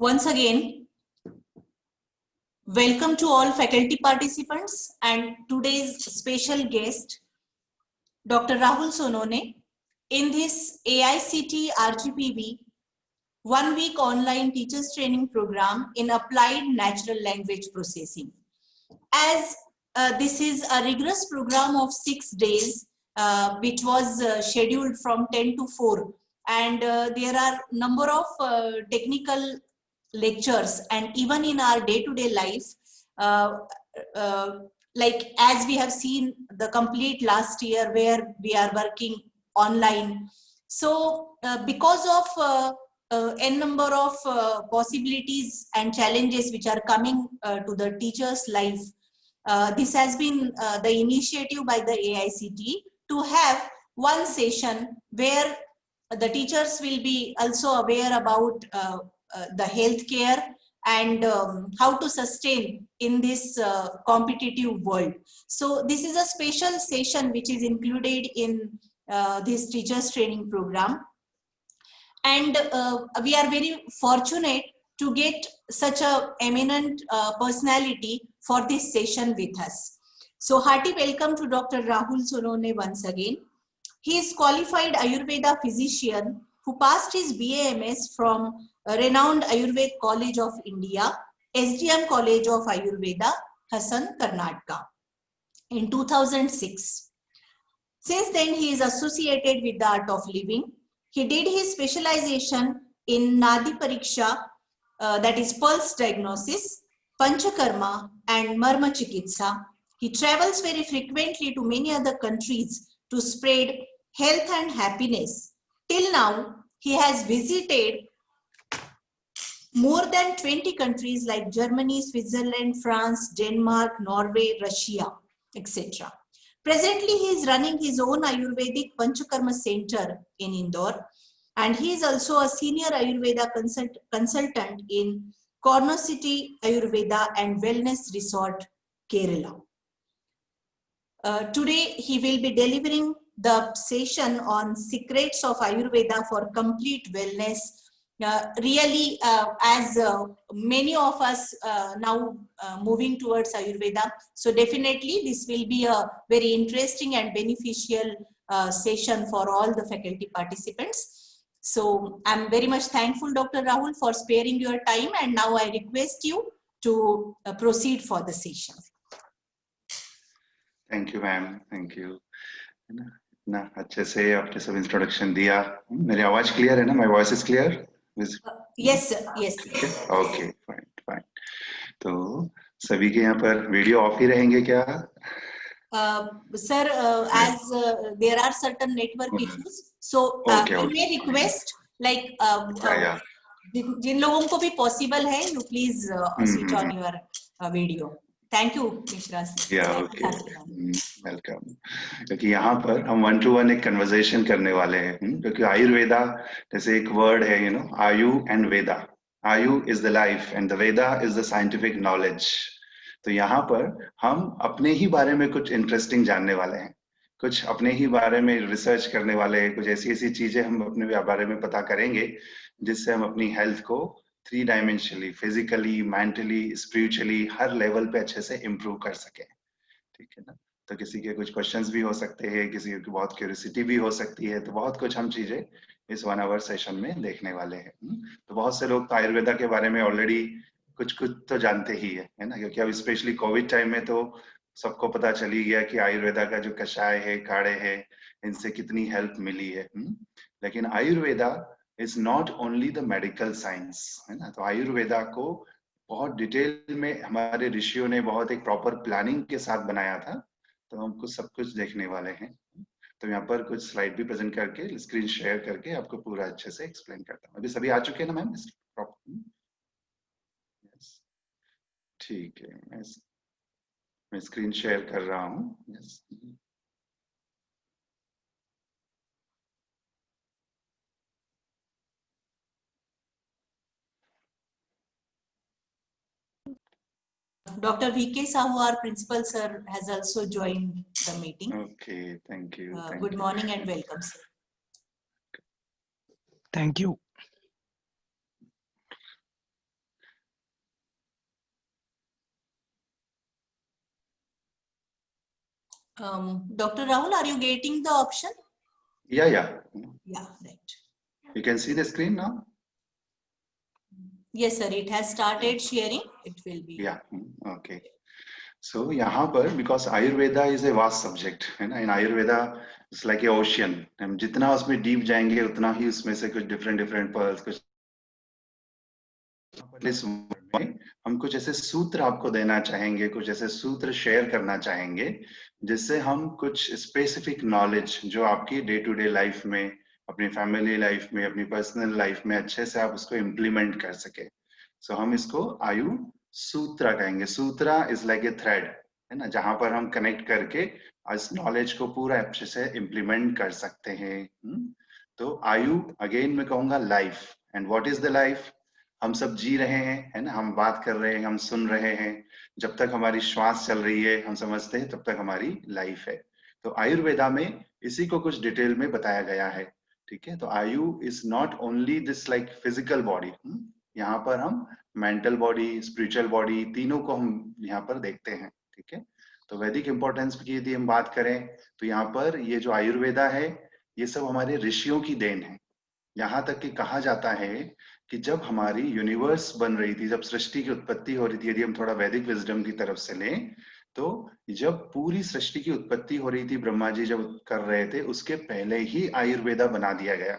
Once again, welcome to all faculty participants and today's special guest, Dr. Rahul Sonone, in this AICTE RGPV 1-week online teachers training program in applied natural language processing. As this is a rigorous program of 6 days, which was scheduled from 10 to 4, and there are number of technical lectures, and even in our day-to-day life, like as we have seen the complete last year where we are working online. So because of n number of possibilities and challenges which are coming to the teacher's life, this has been the initiative by the AICTE to have one session where the teachers will be also aware about the healthcare and how to sustain in this competitive world. So this is a special session which is included in this teachers training program. And we are very fortunate to get such a eminent personality for this session with us. So hearty welcome to Dr. Rahul Sonone once again. He is qualified Ayurveda physician who passed his BAMS from renowned Ayurveda College of India, SDM College of Ayurveda, Hassan, Karnataka, in 2006. Since then, he is associated with the art of living. He did his specialization in Nadi Pariksha, that is pulse diagnosis, Panchakarma and Marma Chikitsa. He travels very frequently to many other countries to spread health and happiness. Till now, he has visited more than 20 countries like Germany, Switzerland, France, Denmark, Norway, Russia, etc. Presently, he is running his own Ayurvedic Panchakarma Center in Indore, and he is also a senior Ayurveda consultant in Corner City Ayurveda and Wellness Resort, Kerala. Today, he will be delivering the session on secrets of Ayurveda for complete wellness. Really, as many of us now moving towards Ayurveda, so definitely this will be a very interesting and beneficial session for all the faculty participants. So I'm very much thankful, Dr. Rahul, for sparing your time, and now I request you to proceed for the session. Thank you, ma'am. Thank you. ना अच्छे से आपने सब introduction दिया. मेरी आवाज clear है ना? My voice is clear? Yes, sir. Yes. Okay, fine, fine. तो सभी के यहाँ पर वीडियो ऑफ ही रहेंगे क्या? Sir, as there are certain network issues, so we may request like जिन लोगों को भी possible है, you please switch on your video. Thank you, Mishra. Yeah, okay. Welcome. क्योंकि यहाँ पर हम 1-to-1 एक कन्वर्सेशन करने वाले हैं, क्योंकि आयुर्वेदा जैसे एक वर्ड है, you know, आयु and वेदा. आयु is the life and the Veda is the scientific knowledge. तो यहाँ पर हम अपने ही बारे में कुछ इंटरेस्टिंग जानने वाले हैं, कुछ अपने ही बारे में रिसर्च करने वाले हैं, कुछ ऐसी चीजें हम अपने बारे में पता करेंगे जिससे हम अपनी हेल्थ को 3 डायमेंशनली, फिजिकली, मेंटली, स्पिरिचुअली हर लेवल पे अच्छे से इम्प्रूव कर सके. ठीक है ना? तो किसी के कुछ क्वेश्चंस भी हो सकते हैं, किसी की बहुत क्यूरियोसिटी भी हो सकती है, तो बहुत कुछ हम चीजें इस 1 आवर सेशन में देखने वाले हैं. तो बहुत से लोग तो आयुर्वेदा के बारे में ऑलरेडी कुछ तो जानते ही है ना, क्योंकि अब स्पेशली कोविड टाइम में तो सबको पता चली गया कि आयुर्वेदा का जो कषाय है, काढ़े है, इनसे कितनी हेल्प मिली है. लेकिन Ayurveda is not only the medical science, है ना. तो आयुर्वेदा को बहुत डिटेल में हमारे ऋषियों ने बहुत एक प्रॉपर प्लानिंग के साथ बनाया था. तो हम कुछ सब कुछ देखने वाले हैं. तो यहाँ पर कुछ स्लाइड भी प्रेजेंट करके, स्क्रीन शेयर करके आपको पूरा अच्छे से एक्सप्लेन करता हूँ. अभी सभी आ चुके हैं ना मैम? ठीक है, मैं स्क्रीन शेयर कर रहा हूँ. Yes. Dr. V.K. Sahu, our principal sir, has also joined the meeting. Okay, thank you. Good morning and welcome, sir. Thank you. Dr. Rahul, are you getting the option? Yeah. Yeah, right. You can see the screen now? Yes, sir. It has started sharing. It will be. Yeah. Okay. So यहाँ पर because Ayurveda is a vast subject, है ना? In Ayurveda it's like a ocean. हम जितना उसमें deep जाएंगे उतना ही उसमें से कुछ different pearls कुछ इस में हम कुछ ऐसे सूत्र आपको देना चाहेंगे, कुछ ऐसे सूत्र शेयर करना चाहेंगे जिससे हम कुछ स्पेसिफिक नॉलेज जो आपकी डे टू डे लाइफ में, अपनी फैमिली लाइफ में, अपनी पर्सनल लाइफ में अच्छे से आप उसको इम्प्लीमेंट कर सके. सो हम इसको आयु सूत्रा कहेंगे. सूत्रा इज लाइक ए थ्रेड, है ना, जहां पर हम कनेक्ट करके इस नॉलेज को पूरा अच्छे से इम्प्लीमेंट कर सकते हैं. तो आयु अगेन मैं कहूंगा life. And what is the life? हम सब जी रहे हैं, है ना, हम बात कर रहे हैं, हम सुन रहे हैं. जब तक हमारी श्वास चल रही है, हम समझते हैं, तब तक हमारी लाइफ है. तो आयुर्वेदा में इसी को कुछ डिटेल में बताया गया है. ठीक है. तो आयु is not only this like physical body. यहाँ पर हम मेंटल बॉडी, स्पिरिचुअल बॉडी, तीनों को हम यहाँ पर देखते हैं. ठीक है. तो वैदिक इंपॉर्टेंस की यदि हम बात करें तो यहाँ पर ये जो आयुर्वेदा है ये सब हमारे ऋषियों की देन है. यहाँ तक कि कहा जाता है कि जब हमारी यूनिवर्स बन रही थी, जब सृष्टि की उत्पत्ति हो रही थी, यदि हम थोड़ा वैदिक विजडम की तरफ से लें तो जब पूरी सृष्टि की उत्पत्ति हो रही थी, ब्रह्मा जी जब कर रहे थे, उसके पहले ही आयुर्वेदा बना दिया गया.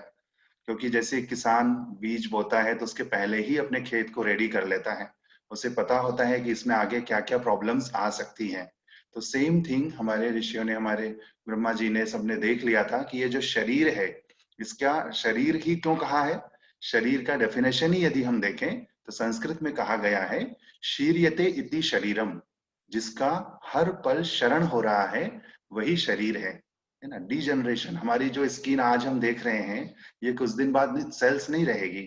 क्योंकि जैसे किसान बीज बोता है तो उसके पहले ही अपने खेत को रेडी कर लेता है. उसे पता होता है कि इसमें आगे क्या क्या प्रॉब्लम्स आ सकती हैं. तो सेम थिंग हमारे ऋषियों ने, हमारे ब्रह्मा जी ने, सबने देख लिया था कि ये जो शरीर है, इसका शरीर ही क्यों कहा है? शरीर का डेफिनेशन ही यदि हम देखें तो संस्कृत में कहा गया है शीर्यते इति शरीरम. जिसका हर पल शरण हो रहा है वही शरीर है ना. डीजनरेशन, हमारी जो स्किन आज हम देख रहे हैं ये कुछ दिन बाद सेल्स नहीं रहेगी,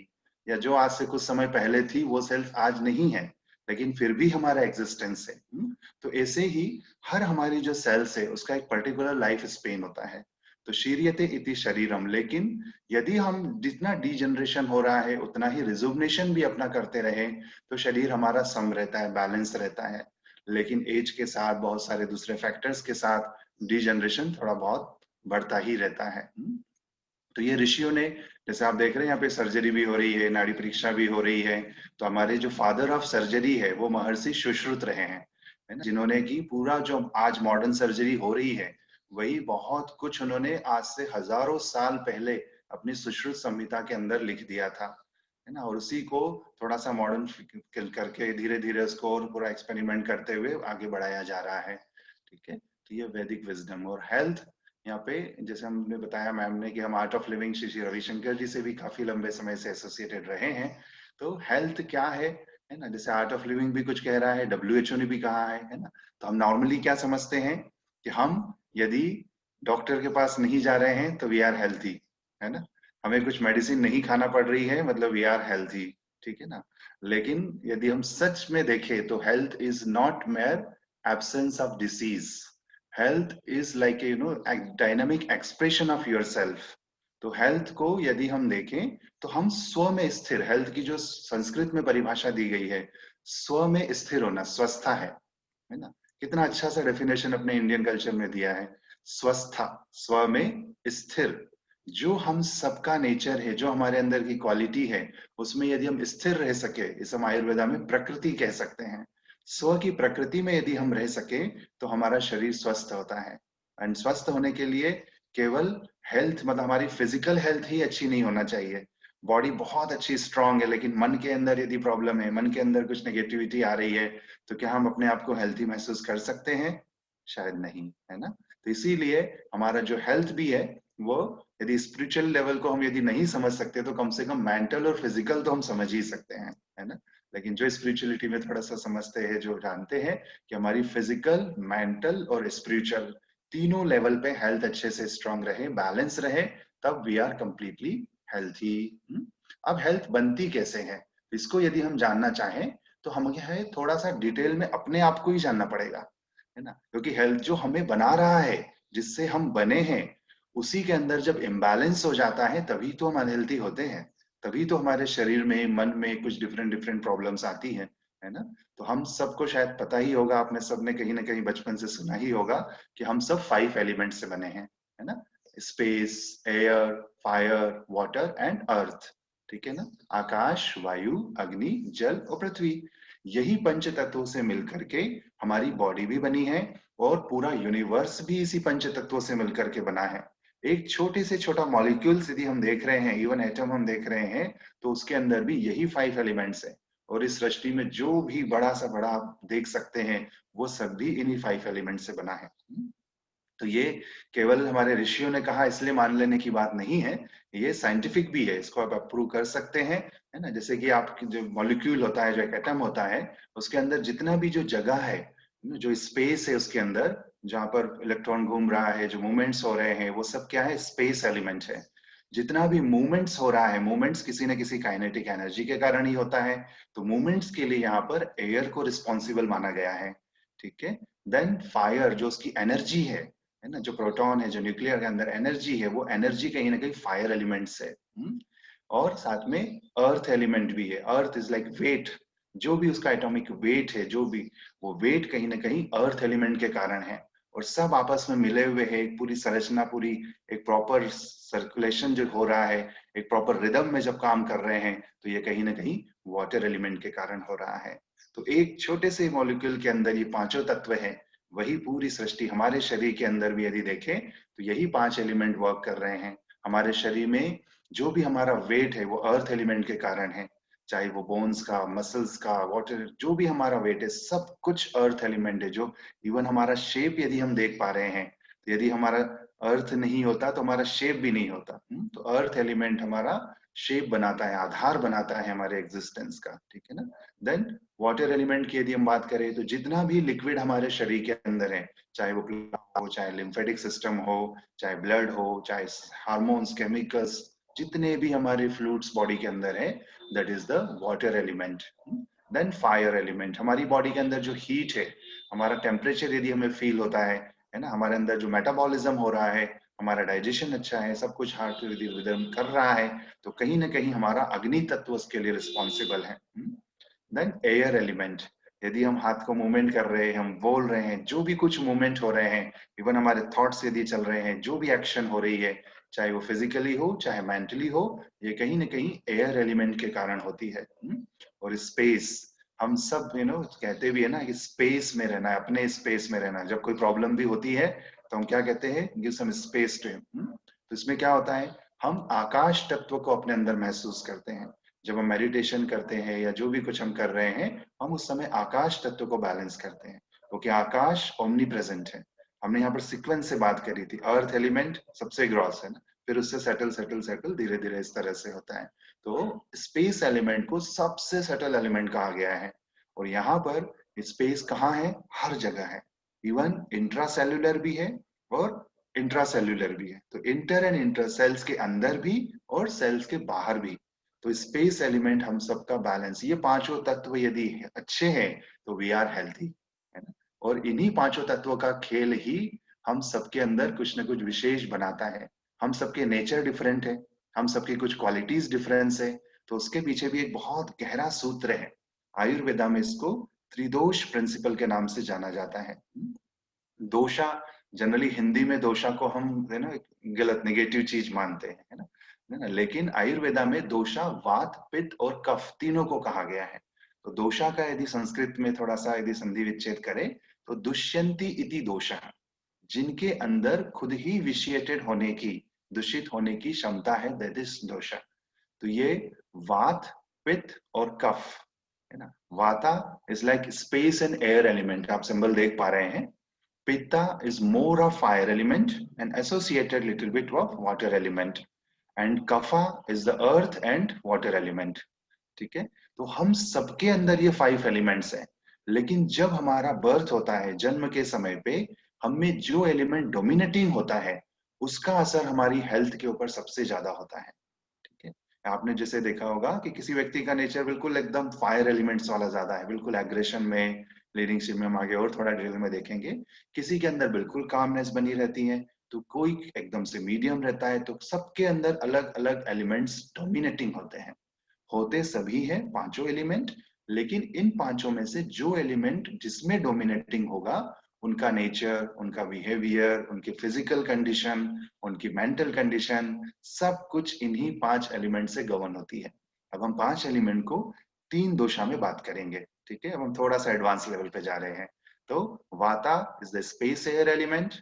या जो आज से कुछ समय पहले थी वो सेल्स आज नहीं है, लेकिन फिर भी हमारा एग्जिस्टेंस है. तो ऐसे ही हर हमारी जो सेल्स है उसका एक पर्टिकुलर लाइफ स्पेन होता है. तो शीर्यते इति शरीरम. लेकिन यदि हम जितना डीजनरेशन हो रहा है उतना ही रिजुवनेशन भी अपना करते रहे तो शरीर हमारा सम रहता है, बैलेंस रहता है. लेकिन एज के साथ, बहुत सारे दूसरे फैक्टर्स के साथ डीजनरेशन थोड़ा बहुत बढ़ता ही रहता है. तो ये ऋषियों ने, जैसे आप देख रहे हैं यहाँ पे सर्जरी भी हो रही है, नाड़ी परीक्षा भी हो रही है, तो हमारे जो फादर ऑफ सर्जरी है वो महर्षि सुश्रुत रहे हैं, है ना, जिन्होंने की पूरा जो आज मॉडर्न सर्जरी हो रही है वही बहुत कुछ उन्होंने आज से हजारों साल पहले अपनी सुश्रुत संहिता के अंदर लिख दिया था, है ना. और उसी को थोड़ा सा मॉडर्न करके धीरे धीरे उसको और पूरा एक्सपेरिमेंट करते हुए आगे बढ़ाया जा रहा है. ठीक है. तो ये वैदिक विजडम. और हेल्थ, यहाँ पे जैसे हमने बताया मैम ने कि हम art of living Shri Ravishankar ji से भी काफी लंबे समय से एसोसिएटेड रहे हैं. तो हेल्थ क्या है ना, जैसे आर्ट ऑफ लिविंग भी कुछ कह रहा है, WHO ने भी कहा है ना. तो हम नॉर्मली क्या समझते हैं कि हम यदि डॉक्टर के पास नहीं जा रहे हैं तो वी आर हेल्थी, है ना. हमें कुछ मेडिसिन नहीं खाना पड़ रही है मतलब वी आर हेल्थी. ठीक है ना. लेकिन यदि हम सच में देखें तो health is not mayor absence of disease. Health is like you know dynamic expression of yourself. तो हेल्थ को यदि हम देखें तो हम स्व में स्थिर, हेल्थ की जो संस्कृत में परिभाषा दी गई है स्व में स्थिर होना, स्वस्था है ना. कितना अच्छा सा डेफिनेशन अपने इंडियन कल्चर में दिया है, स्वस्था, स्व में स्थिर. जो हम सबका नेचर है, जो हमारे अंदर की क्वालिटी है, उसमें यदि हम स्थिर रह सके, इस हम आयुर्वेदा में प्रकृति कह सकते हैं. स्व की प्रकृति में यदि हम रह सके तो हमारा शरीर स्वस्थ होता है. एंड स्वस्थ होने के लिए केवल हेल्थ मतलब हमारी फिजिकल हेल्थ ही अच्छी नहीं होना चाहिए. बॉडी बहुत अच्छी स्ट्रांग है लेकिन मन के अंदर यदि प्रॉब्लम है, मन के अंदर कुछ नेगेटिविटी आ रही है, तो क्या हम अपने आप को हेल्थी महसूस कर सकते हैं? शायद नहीं, है ना. तो इसीलिए हमारा जो हेल्थ भी है वो यदि स्पिरिचुअल लेवल को हम यदि नहीं समझ सकते तो कम से कम मेंटल और फिजिकल तो हम समझ ही सकते हैं, है ना. लेकिन जो स्पिरिचुअलिटी में थोड़ा सा समझते हैं, जो जानते हैं कि हमारी फिजिकल, मेंटल और स्पिरिचुअल तीनों लेवल पे हेल्थ अच्छे से स्ट्रांग रहे, बैलेंस रहे, तब वी आर कंप्लीटली हेल्थी. अब हेल्थ बनती कैसे है, इसको यदि हम जानना चाहें तो हमें है थोड़ा सा डिटेल में अपने आप को ही जानना पड़ेगा, है ना. क्योंकि हेल्थ जो हमें बना रहा है, जिससे हम बने हैं, उसी के अंदर जब इम्बैलेंस हो जाता है तभी तो हम अनहेल्थी होते हैं, तभी तो हमारे शरीर में, मन में कुछ डिफरेंट प्रॉब्लम्स आती है है ना। तो हम सबको शायद पता ही होगा, आपने सबने कहीं ना कहीं बचपन से सुना ही होगा कि हम सब 5 एलिमेंट से बने हैं, है ना। Space, air, fire, water and earth, ठीक है ना। आकाश, वायु, अग्नि, जल और पृथ्वी, यही पंच तत्वों से मिलकर के हमारी बॉडी भी बनी है और पूरा यूनिवर्स भी इसी पंच तत्वों से मिलकर के बना है। एक छोटे से छोटा मॉलिक्यूल्स यदि हम देख रहे हैं, इवन एटम हम देख रहे हैं, तो उसके अंदर भी यही 5 एलिमेंट्स है। और इस सृष्टि में जो भी बड़ा सा बड़ा आप देख सकते हैं, वो सब भी इन्हीं 5 एलिमेंट से बना है। तो ये केवल हमारे ऋषियों ने कहा इसलिए मान लेने की बात नहीं है, ये साइंटिफिक भी है, इसको आप अप्रूव कर सकते हैं, है ना। जैसे कि आपकी जो मॉलिक्यूल होता है, जो एक एटम होता है, उसके अंदर जितना भी जो जगह है, जो स्पेस है उसके अंदर, जहां पर इलेक्ट्रॉन घूम रहा है, जो मूवमेंट्स हो रहे हैं, वो सब क्या है, स्पेस एलिमेंट है। जितना भी मूवमेंट्स हो रहा है, मूवमेंट्स किसी न किसी काइनेटिक एनर्जी के कारण ही होता है, तो मूवमेंट्स के लिए यहाँ पर एयर को रिस्पॉन्सिबल माना गया है, ठीक है। देन फायर, जो उसकी एनर्जी है ना, जो प्रोटॉन है, जो न्यूक्लियर के अंदर एनर्जी है, वो एनर्जी कहीं ना कहीं फायर एलिमेंट से। और साथ में अर्थ एलिमेंट भी है। अर्थ इज लाइक वेट, जो भी उसका एटॉमिक वेट है, जो भी वो वेट कहीं ना कहीं अर्थ एलिमेंट के कारण है। और सब आपस में मिले हुए है, एक पूरी संरचना, पूरी एक प्रॉपर सर्कुलेशन जो हो रहा है, एक प्रॉपर रिदम में जब काम कर रहे हैं, तो ये कहीं ना कहीं वाटर एलिमेंट के कारण हो रहा है। तो एक छोटे से मॉलिक्यूल के अंदर ये पांचों तत्व है, वही पूरी सृष्टि। हमारे शरीर के अंदर भी यदि देखें तो यही 5 एलिमेंट वर्क कर रहे हैं। हमारे शरीर में जो भी हमारा वेट है, वो अर्थ एलिमेंट के कारण है, चाहे वो बोन्स का, मसल्स का, वाटर, जो भी हमारा वेट है, सब कुछ अर्थ एलिमेंट है। जो इवन हमारा शेप यदि हम देख पा रहे हैं, तो यदि हमारा अर्थ नहीं होता तो हमारा शेप भी नहीं होता। तो अर्थ एलिमेंट हमारा शेप बनाता है, आधार बनाता है हमारे एग्जिस्टेंस का, ठीक है ना। देन वाटर एलिमेंट की यदि हम बात करें, तो जितना भी लिक्विड हमारे शरीर के अंदर है, चाहे वो प्लाज्मा हो, चाहे लिम्फेटिक सिस्टम हो, चाहे ब्लड हो, चाहे हार्मोन्स, केमिकल्स, जितने भी हमारे फ्लूइड्स बॉडी के अंदर है, that is the water element. Then fire element, हमारी बॉडी के अंदर जो हीट है, हमारा टेम्परेचर यदि हमें फील होता है ना, हमारे अंदर जो मेटाबॉलिज्म हो रहा है, हमारा डाइजेशन अच्छा है, सब कुछ हार्ट रिदम कर रहा है, तो कहीं ना कहीं हमारा अग्नि तत्व उसके लिए रिस्पॉन्सिबल है। देन एयर एलिमेंट, यदि हम हाथ को मूवमेंट कर रहे हैं, हम बोल रहे हैं, जो भी कुछ मूवमेंट हो रहे हैं, इवन हमारे थॉट्स यदि चल रहे हैं, जो भी एक्शन हो रही है, चाहे वो फिजिकली हो चाहे मेंटली हो, ये कहीं ना कहीं एयर एलिमेंट के कारण होती है। और स्पेस, हम सब कहते भी है ना कि स्पेस में रहना है, अपने स्पेस में रहना। जब कोई प्रॉब्लम भी होती है तो हम क्या कहते हैं, give some space to him. तो इसमें क्या होता है, हम आकाश तत्व को अपने अंदर महसूस करते हैं। जब हम मेडिटेशन करते हैं या जो भी कुछ हम कर रहे हैं, हम उस समय आकाश तत्व को बैलेंस करते हैं, क्योंकि आकाश ओमनी प्रेजेंट है। हमने यहाँ पर सीक्वेंस से बात करी थी, अर्थ एलिमेंट सबसे ग्रॉस है ना, फिर उससे सेटल सेटल सेटल धीरे धीरे इस तरह से होता है। तो स्पेस एलिमेंट को सबसे सटल एलिमेंट कहा गया है। और यहाँ पर स्पेस कहाँ है, हर जगह है। इवन इंट्रासेल्युलर भी है और इंट्रासेल्युलर भी है। तो इंटर एंड इंटर, सेल्स के अंदर भी और सेल्स के बाहर भी। तो स्पेस एलिमेंट हम सबका बैलेंस, ये पांचों तत्व यदि अच्छे हैं तो वी आर हेल्थी, है ना। और इन्हीं पांचों तत्वों का खेल ही हम सबके अंदर कुछ ना कुछ विशेष बनाता है। हम सबके नेचर डिफरेंट है, हम सबकी कुछ क्वालिटीज डिफरेंस है, तो उसके पीछे भी एक बहुत गहरा सूत्र है। आयुर्वेदा में इसको त्रिदोष प्रिंसिपल के नाम से जाना जाता है। दोषा, जनरली हिंदी में दोषा को हम है ना गलत नेगेटिव चीज मानते हैं, है ना। लेकिन आयुर्वेदा में दोषा वात, पित्त और कफ तीनों को कहा गया है। तो दोषा का यदि संस्कृत में थोड़ा सा यदि संधि विच्छेद करें, तो दुष्यंती इति दोषः, जिनके अंदर खुद ही विशिएटेड होने की, दूषित होने की क्षमता है, दैट इज दोषा। तो ये वात, पित्त और कफ, है ना। वाता is like space and air element, आप सिंबल देख पा रहे हैं। Pitta is more of fire element and associated little bit of water element, and Kapha is the earth and water element. ठीक है। तो हम सबके अंदर ये 5 एलिमेंट्स हैं, लेकिन जब हमारा बर्थ होता है, जन्म के समय पे हम में जो एलिमेंट डोमिनेटिंग होता है, उसका असर हमारी हेल्थ के ऊपर सबसे ज्यादा होता है, ठीक है। आपने जैसे देखा होगा कि किसी व्यक्ति का नेचर बिल्कुल एकदम फायर एलिमेंट्स वाला ज्यादा है, बिल्कुल एग्रेशन में, लीडरशिप में हम आगे और थोड़ा डिटेल में देखेंगे। किसी के अंदर बिल्कुल कामनेस बनी रहती है, तो कोई एकदम से मीडियम रहता है। तो सबके अंदर अलग अलग एलिमेंट्स डोमिनेटिंग होते हैं। होते सभी है पांचों एलिमेंट, लेकिन इन पांचों में से जो एलिमेंट जिसमें डोमिनेटिंग होगा, उनका नेचर, उनका बिहेवियर, उनकी फिजिकल कंडीशन, उनकी मेंटल कंडीशन, सब कुछ इन्हीं 5 एलिमेंट से गवर्न होती है। अब हम 5 एलिमेंट को 3 दोषा में बात करेंगे, ठीक है। अब हम थोड़ा सा एडवांस लेवल पे जा रहे हैं। तो vata is the space air element,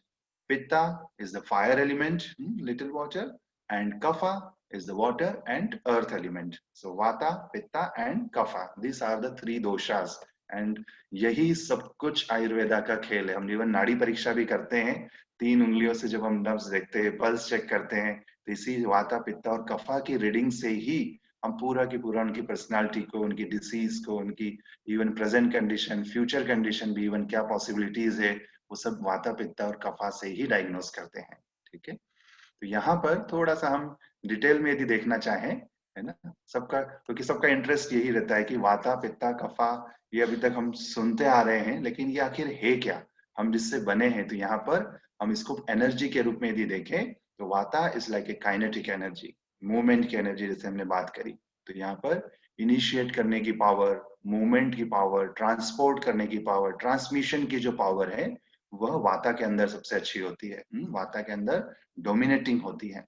pitta is the fire element, little water, and kapha is the water and earth element. So vata, pitta and kapha, these are the 3 doshas. And यही सब कुछ आयुर्वेदा का खेल है। हम इवन नाड़ी परीक्षा भी करते हैं, 3 उंगलियों से जब हम नब्ज देखते हैं, पल्स चेक करते हैं, तो इसी वाता, पित्ता और कफा की रीडिंग से ही हम पूरा की पूरा उनकी पर्सनालिटी को, उनकी डिसीज को, उनकी even present condition, future condition भी, इवन क्या पॉसिबिलिटीज है, वो सब वाता, पित्ता और कफा से ही डायग्नोस करते हैं, ठीक है। तो यहाँ पर थोड़ा सा हम डिटेल में यदि देखना चाहें, है ना, सबका, क्योंकि सबका इंटरेस्ट यही रहता है कि वाता, पित्ता, कफा, ये अभी तक हम सुनते आ रहे हैं, लेकिन ये आखिर है क्या, हम जिससे बने हैं। तो यहाँ पर हम इसको एनर्जी के रूप में यदि देखें, तो vata is like A kinetic energy, movement की एनर्जी, जैसे हमने बात करी। तो यहाँ पर इनिशिएट करने की पावर, मूवमेंट की पावर, ट्रांसपोर्ट करने की पावर, ट्रांसमिशन की जो पावर है, वह वाता के अंदर सबसे अच्छी होती है, वाता के अंदर डोमिनेटिंग होती है।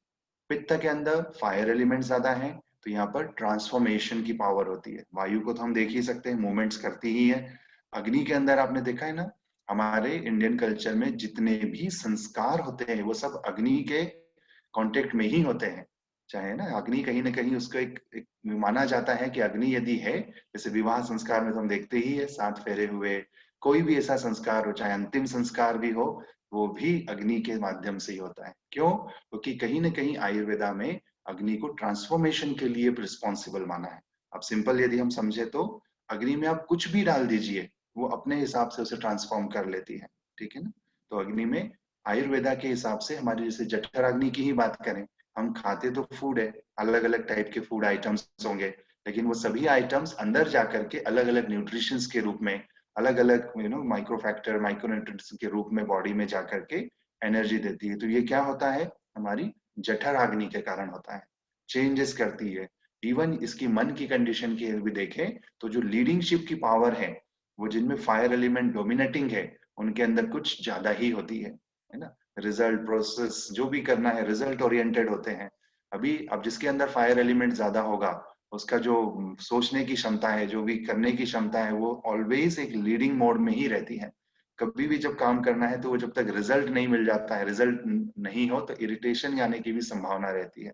पित्त के अंदर फायर एलिमेंट ज्यादा है, तो यहाँ पर ट्रांसफॉर्मेशन की पावर होती है। वायु को तो हम देख ही सकते हैं, मूवमेंट्स करती ही है। अग्नि के अंदर आपने देखा है ना, हमारे इंडियन कल्चर में जितने भी संस्कार होते हैं, वो सब अग्नि के कांटेक्ट में ही होते हैं। चाहे ना अग्नि कहीं ना कहीं उसको एक माना जाता है कि अग्नि यदि है, जैसे विवाह संस्कार में तो हम देखते ही है, 7 फेरे हुए, कोई भी ऐसा संस्कार हो, चाहे अंतिम संस्कार भी हो, वो भी अग्नि के माध्यम से ही होता है। क्यों? क्योंकि कहीं ना कहीं आयुर्वेदा में अग्नि को ट्रांसफॉर्मेशन के लिए रिस्पॉन्सिबल माना है। अब सिंपल यदि हम समझे तो अग्नि में आप कुछ भी डाल दीजिए, वो अपने हिसाब से उसे ट्रांसफॉर्म कर लेती है, ठीक है ना। तो अग्नि में आयुर्वेदा के हिसाब से हमारी, जैसे जठर अग्नि की ही बात करें, हम खाते तो फूड है, अलग अलग टाइप के फूड आइटम्स होंगे, लेकिन वो सभी आइटम्स अंदर जाकर के अलग अलग न्यूट्रिशंस के रूप में, अलग अलग माइक्रो फैक्टर, माइक्रो न्यूट्रिएंट्स के रूप में बॉडी में जाकर के एनर्जी देती है। तो ये क्या होता है, हमारी जठराग्नि के कारण होता है, चेंजेस करती है। इवन इसकी मन की कंडीशन की भी देखें तो जो लीडिंगशिप की पावर है, वो जिनमें फायर एलिमेंट डोमिनेटिंग है, उनके अंदर कुछ ज्यादा ही होती है ना। रिजल्ट, प्रोसेस, जो भी करना है, रिजल्ट ओरिएंटेड होते हैं। अभी अब जिसके अंदर फायर एलिमेंट ज्यादा होगा, उसका जो सोचने की क्षमता है, जो भी करने की क्षमता है, वो ऑलवेज एक लीडिंग मोड में ही रहती है। कभी भी जब काम करना है, तो वो जब तक रिजल्ट नहीं मिल जाता है, रिजल्ट नहीं हो, तो इरिटेशन आने की भी संभावना रहती है।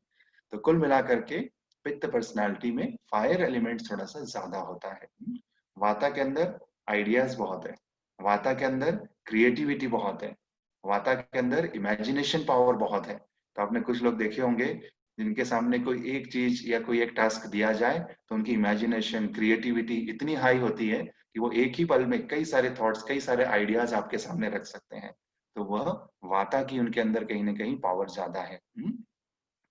तो कुल मिलाकर के पित्त पर्सनालिटी में फायर एलिमेंट थोड़ा सा ज्यादा होता है। वाता के अंदर आइडियाज बहुत है, वाता के अंदर क्रिएटिविटी बहुत है, वाता के अंदर इमेजिनेशन पावर बहुत है। तो आपने कुछ लोग देखे होंगे जिनके सामने कोई एक चीज या कोई एक टास्क दिया जाए, तो उनकी इमेजिनेशन, क्रिएटिविटी इतनी हाई होती है कि वो एक ही पल में कई सारे थॉट्स, कई सारे आइडियाज आपके सामने रख सकते हैं। तो वह वाता की उनके अंदर कहीं ना कहीं पावर ज्यादा है।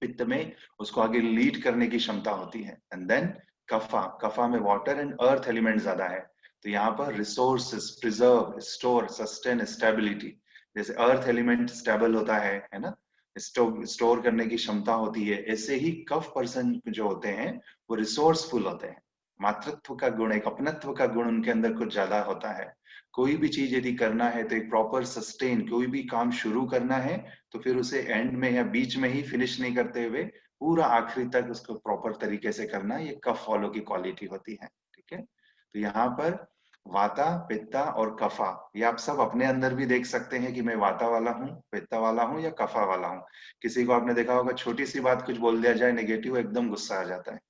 पित्त में उसको आगे लीड करने की क्षमता होती है। एंड देन कफा, कफा में वाटर एंड अर्थ एलिमेंट ज्यादा है। तो यहाँ पर resources, preserve, store, sustain, stability, जैसे अर्थ एलिमेंट स्टेबल होता है ना, स्टोर करने की क्षमता होती है, ऐसे ही कफ पर्सन जो होते हैं वो रिसोर्सफुल होते हैं। मातृत्व का गुण, एक अपनत्व का गुण उनके अंदर कुछ ज्यादा होता है। कोई भी चीज यदि करना है तो एक प्रॉपर सस्टेन, कोई भी काम शुरू करना है तो फिर उसे एंड में या बीच में ही फिनिश नहीं करते हुए पूरा आखिरी तक उसको प्रॉपर तरीके से करना, ये कफ वालों की क्वालिटी होती है, ठीक है। तो यहाँ पर वाता, पित्ता और कफा, ये आप सब अपने अंदर भी देख सकते हैं कि मैं वाता वाला हूँ, पित्ता वाला हूँ या कफा वाला हूँ। किसी को आपने देखा होगा, छोटी सी बात कुछ बोल दिया जाए नेगेटिव, एकदम गुस्सा आ जाता है।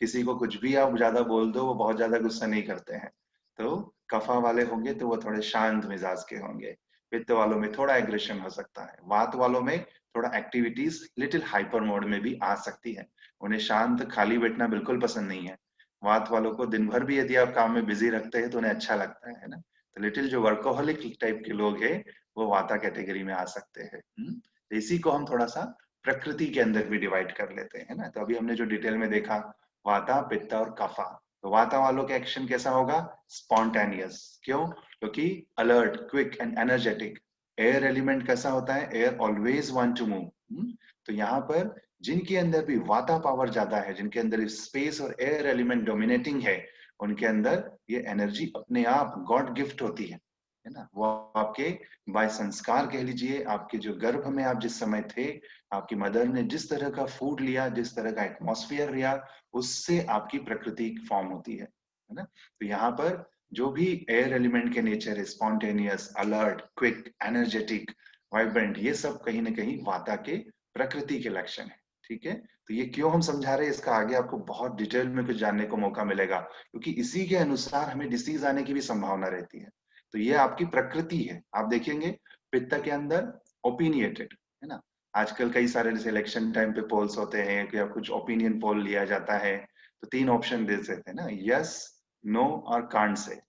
किसी को कुछ भी आप ज्यादा बोल दो, वो बहुत ज्यादा गुस्सा नहीं करते हैं। तो कफा वाले होंगे तो वो थोड़े शांत मिजाज के होंगे। पित्त वालों में थोड़ा एग्रेशन हो सकता है। वात वालों में थोड़ा एक्टिविटीज लिटिल हाइपर मोड में भी आ सकती है। उन्हें शांत खाली बैठना बिल्कुल पसंद नहीं है। वात वालों को दिन भर भी यदि आप काम में बिजी रखते हैं तो उन्हें अच्छा लगता है ना। तो लिटिल जो वर्कोहलिक टाइप के लोग हैं, वो वाता कैटेगरी में आ सकते हैं। तो इसी को हम थोड़ा सा प्रकृति के अंदर भी डिवाइड कर लेते हैं ना। तो अभी हमने जो डिटेल में देखा, वाता, पित्ता और कफा। तो वाता वालों का एक्शन कैसा होगा? स्पॉन्टेनियस। क्यों? क्योंकि alert, quick and energetic. Air element कैसा होता है? Air always want to move. तो यहाँ पर जिनके अंदर भी वाता पावर ज्यादा है, जिनके अंदर स्पेस और एयर एलिमेंट डोमिनेटिंग है, उनके अंदर ये एनर्जी अपने आप गॉड गिफ्ट होती है ना। वो आपके बाय संस्कार कह लीजिए, आपके जो गर्भ में आप जिस समय थे, आपकी मदर ने जिस तरह का फूड लिया, जिस तरह का एटमॉस्फेयर लिया, उससे आपकी प्रकृति फॉर्म होती है ना। तो यहाँ पर जो भी एयर एलिमेंट के नेचर है, spontaneous, alert, quick, energetic, vibrant, ये सब कहीं ना कहीं वाता के प्रकृति के लक्षण है। ठीक है, तो ये क्यों हम समझा रहे हैं, इसका आगे आपको बहुत डिटेल में कुछ जानने को मौका मिलेगा, क्योंकि इसी के अनुसार हमें डिसीज आने की भी संभावना रहती है। तो ये आपकी प्रकृति है। आप देखेंगे पित्त के अंदर ओपिनिएटेड है ना। आजकल कई सारे जैसे इलेक्शन टाइम पे पोल्स होते हैं या कुछ ओपिनियन पोल लिया जाता है, तो 3 ऑप्शन दे देते हैं ना, यस, नो और कांट से।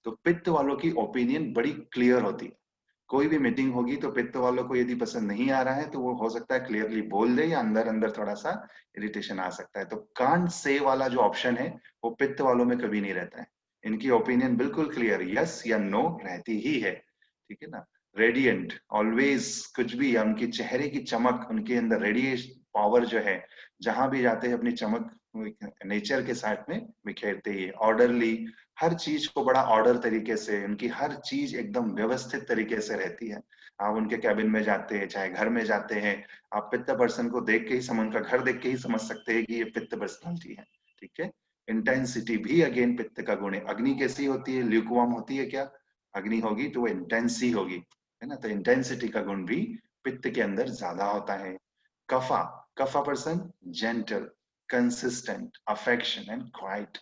तो पित्त वालों की ओपिनियन बड़ी क्लियर होती है। कोई भी मीटिंग होगी तो पित्त वालों को यदि पसंद नहीं आ रहा है तो वो हो सकता है क्लियरली बोल दे, या अंदर अंदर थोड़ा सा इरिटेशन आ सकता है। तो कांट से वाला जो ऑप्शन है वो पित्त वालों में कभी नहीं रहता है। इनकी ओपिनियन बिल्कुल क्लियर, यस या नो रहती ही है। ठीक है ना। रेडिएंट, ऑलवेज, कुछ भी, उनके चेहरे की चमक, उनके अंदर रेडिएशन पावर जो है, जहां भी जाते हैं अपनी चमक नेचर के साथ में बिखेरते ही। ऑर्डरली, हर चीज को बड़ा ऑर्डर तरीके से, उनकी हर चीज एकदम व्यवस्थित तरीके से रहती है। आप उनके कैबिन में जाते हैं, चाहे घर में जाते हैं, आप पित्त पर्सन को देख के ही उनका घर देख के ही समझ सकते हैं कि ये पित्त पर्सनालिटी है। ठीक है। इंटेंसिटी भी अगेन पित्त का गुण है। अग्नि कैसी होती है, ल्यूकवार्म होती है क्या? अग्नि होगी तो वो इंटेंस ही होगी, है ना। तो इंटेंसिटी का गुण भी पित्त के अंदर ज्यादा होता है। Kapha, kapha person gentle, consistent, affection and quiet.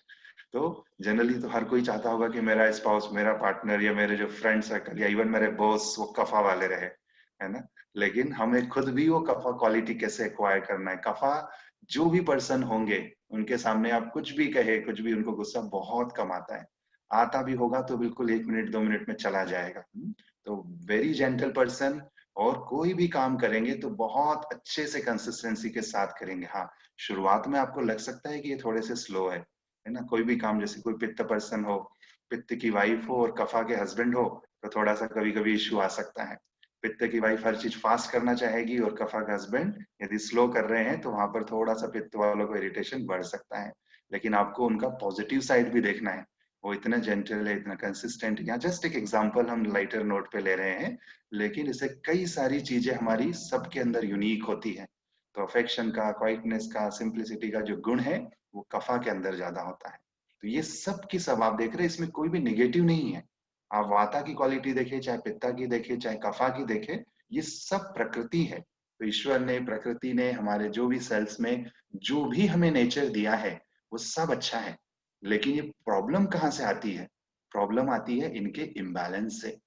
तो जनरली तो हर कोई चाहता होगा कि मेरा स्पाउस, मेरा पार्टनर या मेरे जो फ्रेंड सर्कल या इवन मेरे बॉस वो कफा वाले रहे, है ना। लेकिन हमें खुद भी वो कफा क्वालिटी कैसे एक्वायर करना है। कफा जो भी पर्सन होंगे उनके सामने आप कुछ भी कहे, कुछ भी, उनको गुस्सा बहुत कम आता है। आता भी होगा तो बिल्कुल 1 मिनट 2 मिनट में चला जाएगा। तो वेरी जेंटल पर्सन, और कोई भी काम करेंगे तो बहुत अच्छे से कंसिस्टेंसी के साथ करेंगे। हाँ, शुरुआत में आपको लग सकता है कि ये थोड़े से स्लो है ना। कोई भी काम, जैसे कोई पित्त पर्सन हो, पित्त की वाइफ हो और कफा के हस्बैंड हो, तो थोड़ा सा कभी कभी इश्यू आ सकता है। पित्त की वाइफ हर चीज फास्ट करना चाहेगी और कफा का हस्बैंड यदि स्लो कर रहे हैं, तो वहां पर थोड़ा सा पित्त वालों को इरिटेशन बढ़ सकता है। लेकिन आपको उनका पॉजिटिव साइड भी देखना है। वो इतना जेंटल है, इतना कंसिस्टेंट। यहाँ जस्ट एक एग्जांपल हम लाइटर नोट पे ले रहे हैं, लेकिन इसे कई सारी चीजें हमारी सबके अंदर यूनिक होती है। तो अफेक्शन का, क्वाइटनेस का, सिंप्लिसिटी का जो गुण है वो कफा के अंदर ज्यादा होता है। तो ये सब की सब आप देख रहे हैं, इसमें कोई भी निगेटिव नहीं है। आप वाता की क्वालिटी देखें, चाहे पित्ता की देखें, चाहे कफा की देखें, ये सब प्रकृति है। तो ईश्वर ने, प्रकृति ने हमारे जो भी सेल्स में जो भी हमें नेचर दिया है वो सब अच्छा है। लेकिन ये प्रॉब्लम कहाँ से आती है? प्रॉब्लम आती है इनके इम्बैलेंस से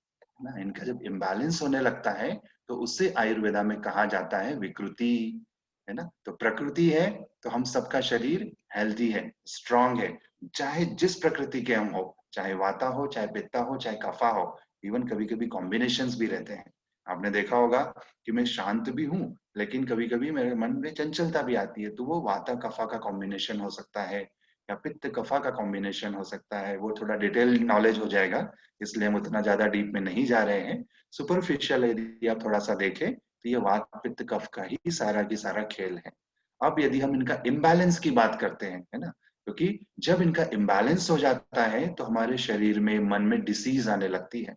ना। इनका जब इम्बैलेंस होने लगता है तो उससे आयुर्वेदा में कहा जाता है विकृति, है ना। तो प्रकृति है तो हम सबका शरीर हेल्दी है, स्ट्रांग है, चाहे जिस प्रकृति के हम हो, चाहे वाता हो, चाहे पित्ता हो, चाहे कफा हो। इवन कभी कभी कॉम्बिनेशंस भी रहते हैं। आपने देखा होगा कि मैं शांत भी हूँ, लेकिन कभी कभी मेरे मन में चंचलता भी आती है, तो वो वाता कफा का कॉम्बिनेशन हो सकता है, या पित्त कफा का कॉम्बिनेशन हो सकता है। वो थोड़ा डिटेल नॉलेज हो जाएगा, इसलिए हम उतना ज्यादा डीप में नहीं जा रहे हैं। सुपरफिशियल यदि आप थोड़ा सा देखें तो ये वात पित्त कफ का ही सारा की सारा खेल है। अब यदि हम इनका इम्बैलेंस की बात करते हैं, है ना, क्योंकि जब इनका इम्बैलेंस हो जाता है तो हमारे शरीर में, मन में डिसीज आने लगती है।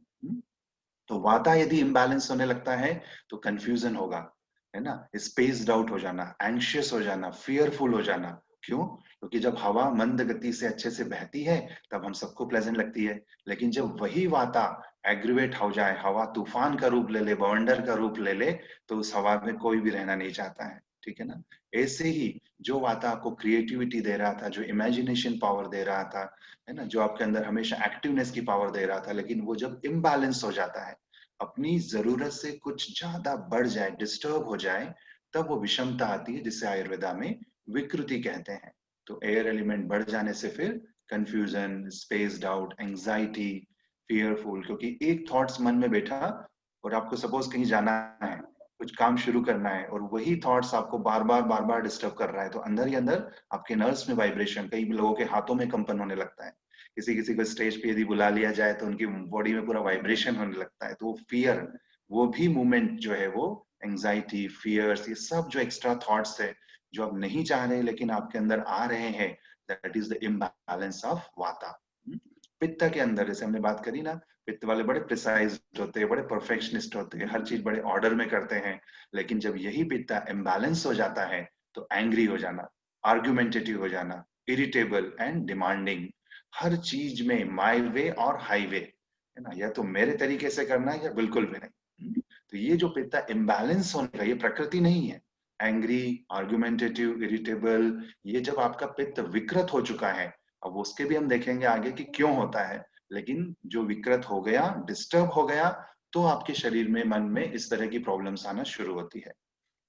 तो वाता यदि इम्बैलेंस होने लगता है तो कंफ्यूजन होगा, है ना, स्पेस्ड आउट हो जाना, एंशियस हो जाना, फियरफुल हो जाना। क्यों? क्योंकि जब हवा मंद गति से अच्छे से बहती है तब हम सबको प्लेजेंट लगती है, लेकिन जब वही वाता एग्रीवेट हो जाए, हवा तूफान का रूप ले ले, बवंडर का रूप ले ले, तो उस हवा में कोई भी रहना नहीं चाहता है। ठीक है ना। ऐसे ही जो वाता आपको क्रिएटिविटी दे रहा था, जो इमेजिनेशन पावर दे रहा था, है ना, जो आपके अंदर हमेशा एक्टिवनेस की पावर दे रहा था, लेकिन वो जब इम्बैलेंस हो जाता है, अपनी जरूरत से कुछ ज्यादा बढ़ जाए, डिस्टर्ब हो जाए, तब वो विषमता आती है, जिसे आयुर्वेदा में विकृति कहते हैं। तो एयर एलिमेंट बढ़ जाने से फिर confusion, spaced out, anxiety, fearful, क्योंकि एक थॉट्स मन में बैठा और आपको सपोज कहीं जाना है, कुछ काम शुरू करना है, और वही थॉट्स आपको बार बार डिस्टर्ब कर रहा है, तो अंदर ही अंदर आपके नर्व्स में वाइब्रेशन, कई लोगों के हाथों में कंपन होने लगता है। किसी किसी को स्टेज पे यदि बुला लिया जाए तो उनकी बॉडी में पूरा वाइब्रेशन होने लगता है। तो वो फियर, वो भी मूवमेंट जो है वो एंजाइटी, फियर्स, ये सब जो एक्स्ट्रा थॉट्स है जो आप नहीं चाह रहे लेकिन आपके अंदर आ रहे हैं, that is the imbalance of वाता। पित्त के अंदर जैसे हमने बात करी ना, पित्त वाले बड़े प्रिसाइज होते हैं, बड़े परफेक्शनिस्ट होते हैं, हर चीज बड़े ऑर्डर में करते हैं, लेकिन जब यही पित्त इम्बैलेंस हो जाता है तो एंग्री हो जाना, आर्गुमेंटेटिव हो जाना, इरिटेबल एंड डिमांडिंग, हर चीज में माय वे और हाईवे, है ना, या तो मेरे तरीके से करना है या बिल्कुल भी नहीं। तो ये जो पित्त इम्बैलेंस होने का, ये प्रकृति नहीं है। एंग्री, आर्गुमेंटेटिव, इरिटेबल, ये जब आपका पित्त विकृत हो चुका है, अब उसके भी हम देखेंगे आगे कि क्यों होता है, लेकिन जो विकृत हो गया, डिस्टर्ब हो गया, तो आपके शरीर में, मन में इस तरह की प्रॉब्लम्स आना शुरू होती है।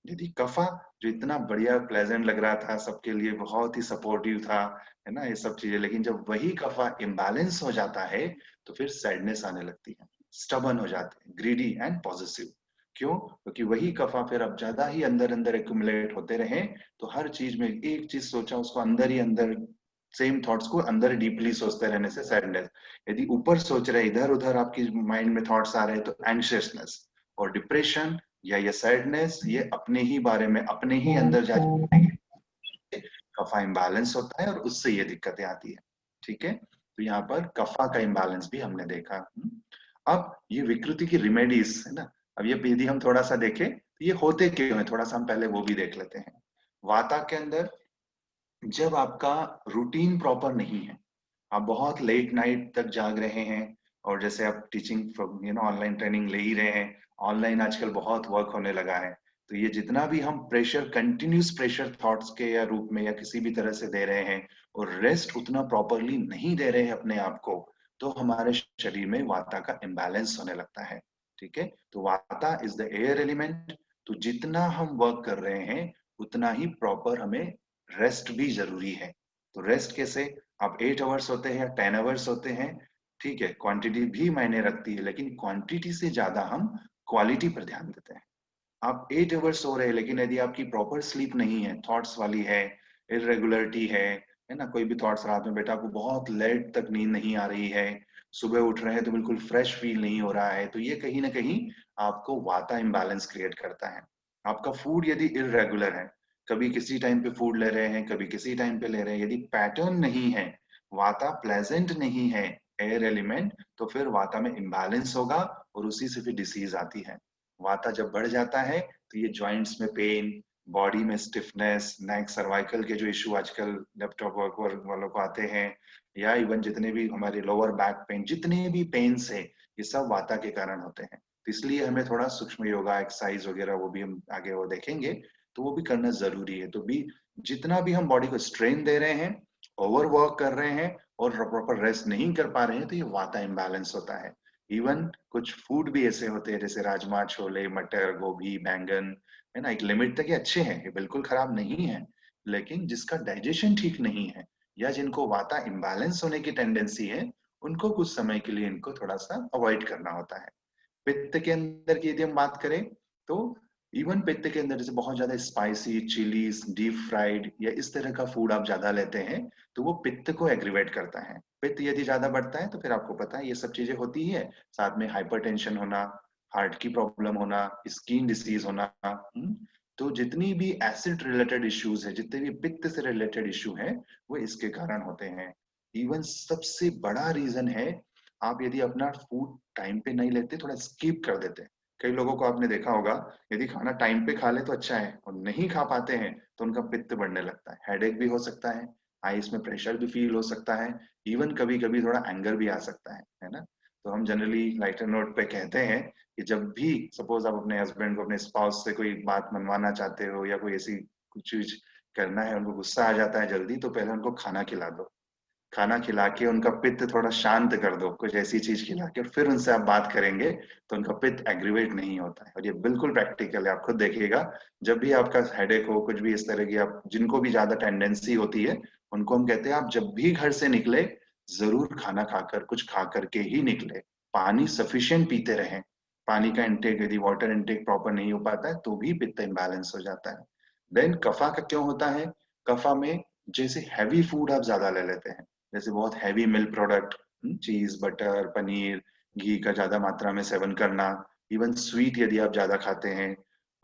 यदि कफा जो इतना बढ़िया प्लेजेंट लग रहा था सबके लिए, बहुत ही सपोर्टिव था, है ना, ये सब चीजें, लेकिन जब वही कफा इम्बैलेंस हो जाता है तो फिर सैडनेस आने लगती है, स्टबर्न हो जाते हैं, ग्रीडी एंड पॉसेसिव। क्यों? क्योंकि वही कफा फिर अब ज्यादा ही अंदर अंदर एक्यूमुलेट होते रहे, तो हर चीज में एक चीज सोचा उसको अंदर ही अंदर, सेम थॉट्स को अंदर डीपली सोचते रहने से सैडनेस। यदि ऊपर सोच रहे, इधर उधर आपकी माइंड में थॉट्स आ रहे हैं, तो एंग्शियसनेस और डिप्रेशन या ये सैडनेस, ये अपने ही बारे में, अपने ही अंदर जाके कफा इम्बैलेंस होता है और उससे ये दिक्कतें आती है। ठीक है, तो यहाँ पर कफा का इम्बैलेंस भी हमने देखा। अब ये विकृति की रिमेडीज है ना, अब ये यदि हम थोड़ा सा देखें तो ये होते क्यों है, थोड़ा सा हम पहले वो भी देख लेते हैं। वाता के अंदर जब आपका रूटीन प्रॉपर नहीं है, आप बहुत लेट नाइट तक जाग रहे हैं, और जैसे आप टीचिंग ऑनलाइन ट्रेनिंग ले ही रहे हैं, ऑनलाइन आजकल बहुत वर्क होने लगा है, तो ये जितना भी हम प्रेशर, कंटिन्यूस प्रेशर थॉट्स के या रूप में या किसी भी तरह से दे रहे हैं, और रेस्ट उतना प्रॉपरली नहीं दे रहे हैं अपने आप को, तो हमारे शरीर में वाता का इम्बैलेंस होने लगता है। ठीक है, तो vata is the air element, तो जितना हम वर्क कर रहे हैं उतना ही प्रॉपर हमें रेस्ट भी जरूरी है। तो रेस्ट कैसे, आप 8 आवर्स होते हैं या 10 आवर्स होते हैं, ठीक है, क्वांटिटी भी मायने रखती है, लेकिन क्वांटिटी से ज्यादा हम क्वालिटी पर ध्यान देते हैं। आप 8 आवर्स सो रहे हैं, लेकिन यदि आपकी प्रॉपर स्लीप नहीं है, थॉट्स वाली है, इरेगुलरिटी है ना, कोई भी थॉट्स रात में, बेटा आपको बहुत लेट तक नींद नहीं आ रही है, सुबह उठ रहे हैं तो बिल्कुल फ्रेश फील नहीं हो रहा है, तो ये कहीं ना कहीं आपको वाता इम्बैलेंस क्रिएट करता है। आपका फूड यदि इरेगुलर है, कभी किसी टाइम पे फूड ले रहे हैं, कभी किसी टाइम पे ले रहे हैं, यदि पैटर्न नहीं है, वाता प्लेजेंट नहीं है, एयर एलिमेंट, तो फिर वाता में इम्बैलेंस होगा और उसी से फिर डिसीज आती है। वाता जब बढ़ जाता है तो ये जॉइंट्स में पेन, बॉडी में स्टिफनेस, नेक सर्वाइकल के जो इश्यू आजकल लैपटॉप वर्क वालों को आते हैं, या इवन जितने भी हमारे लोअर बैक पेन, जितने भी पेन्स है, ये सब वाता के कारण होते हैं। तो इसलिए हमें थोड़ा सूक्ष्म योगा, एक्सरसाइज वगैरह, वो भी हम आगे वो देखेंगे, तो वो भी करना जरूरी है। तो भी जितना भी हम बॉडी को स्ट्रेन दे रहे हैं, ओवर वर्क कर रहे हैं और प्रॉपर रेस्ट नहीं कर पा रहे हैं, तो ये वाता इम्बैलेंस होता है। इवन कुछ फूड भी ऐसे होते हैं जैसे राजमा, छोले, मटर, गोभी, बैंगन, है ना, एक लिमिट तक ये अच्छे हैं, ये बिल्कुल खराब नहीं है, लेकिन जिसका डाइजेशन ठीक नहीं है या जिनको वाता इम्बैलेंस होने की टेंडेंसी है, उनको कुछ समय के लिए इनको थोड़ा सा अवॉइड करना होता है। पित्त के अंदर की यदि हम बात करें, तो इवन पित्त के अंदर जैसे बहुत ज्यादा स्पाइसी, चिलीज, डीप फ्राइड या इस तरह का फूड आप ज्यादा लेते हैं, तो वो पित्त को एग्रीवेट करता है। पित्त यदि ज्यादा बढ़ता है तो फिर आपको पता है ये सब चीजें होती है, साथ में हाइपरटेंशन होना, हार्ट की प्रॉब्लम होना, स्किन डिसीज होना। तो जितनी भी एसिड रिलेटेड इश्यूज है, जितने भी पित्त से रिलेटेड इश्यू है, वो इसके कारण होते हैं। इवन सबसे बड़ा रीजन है, आप यदि अपना फूड टाइम पे नहीं लेते, थोड़ा स्किप कर देते हैं। कई लोगों को आपने देखा होगा, यदि खाना टाइम पे खा ले तो अच्छा है, और नहीं खा पाते हैं तो उनका पित्त बढ़ने लगता है, हेडेक भी हो सकता है, आईज में प्रेशर भी फील हो सकता है, इवन कभी कभी थोड़ा एंगर भी आ सकता है ना। तो हम जनरली लाइटर नोट पे कहते हैं कि जब भी सपोज आप अपने हस्बैंड को, अपने स्पाउस से कोई बात मनवाना चाहते हो या कोई ऐसी कुछ चीज करना है, उनको गुस्सा आ जाता है जल्दी, तो पहले उनको खाना खिला दो, खाना खिला के उनका पित्त थोड़ा शांत कर दो, कुछ ऐसी चीज खिला के, और फिर उनसे आप बात करेंगे तो उनका पित्त एग्रीवेट नहीं होता है। और ये बिल्कुल प्रैक्टिकल है, आप खुद देखिएगा, जब भी आपका हेडेक हो, कुछ भी इस तरह की, आप जिनको भी ज्यादा टेंडेंसी होती है, उनको हम कहते हैं आप जब भी घर से निकले, जरूर खाना खाकर, कुछ खा करके ही निकले, पानी सफिशिएंट पीते रहें। पानी का इंटेक, यदि वाटर इंटेक प्रॉपर नहीं हो पाता है तो भी पित्त इम्बैलेंस हो जाता है। देन कफा का क्यों होता है, कफा में जैसे हैवी फूड आप ज्यादा ले लेते हैं, जैसे बहुत हैवी मिल्क प्रोडक्ट, चीज, बटर, पनीर, घी का ज्यादा मात्रा में सेवन करना, इवन स्वीट यदि आप ज्यादा खाते हैं,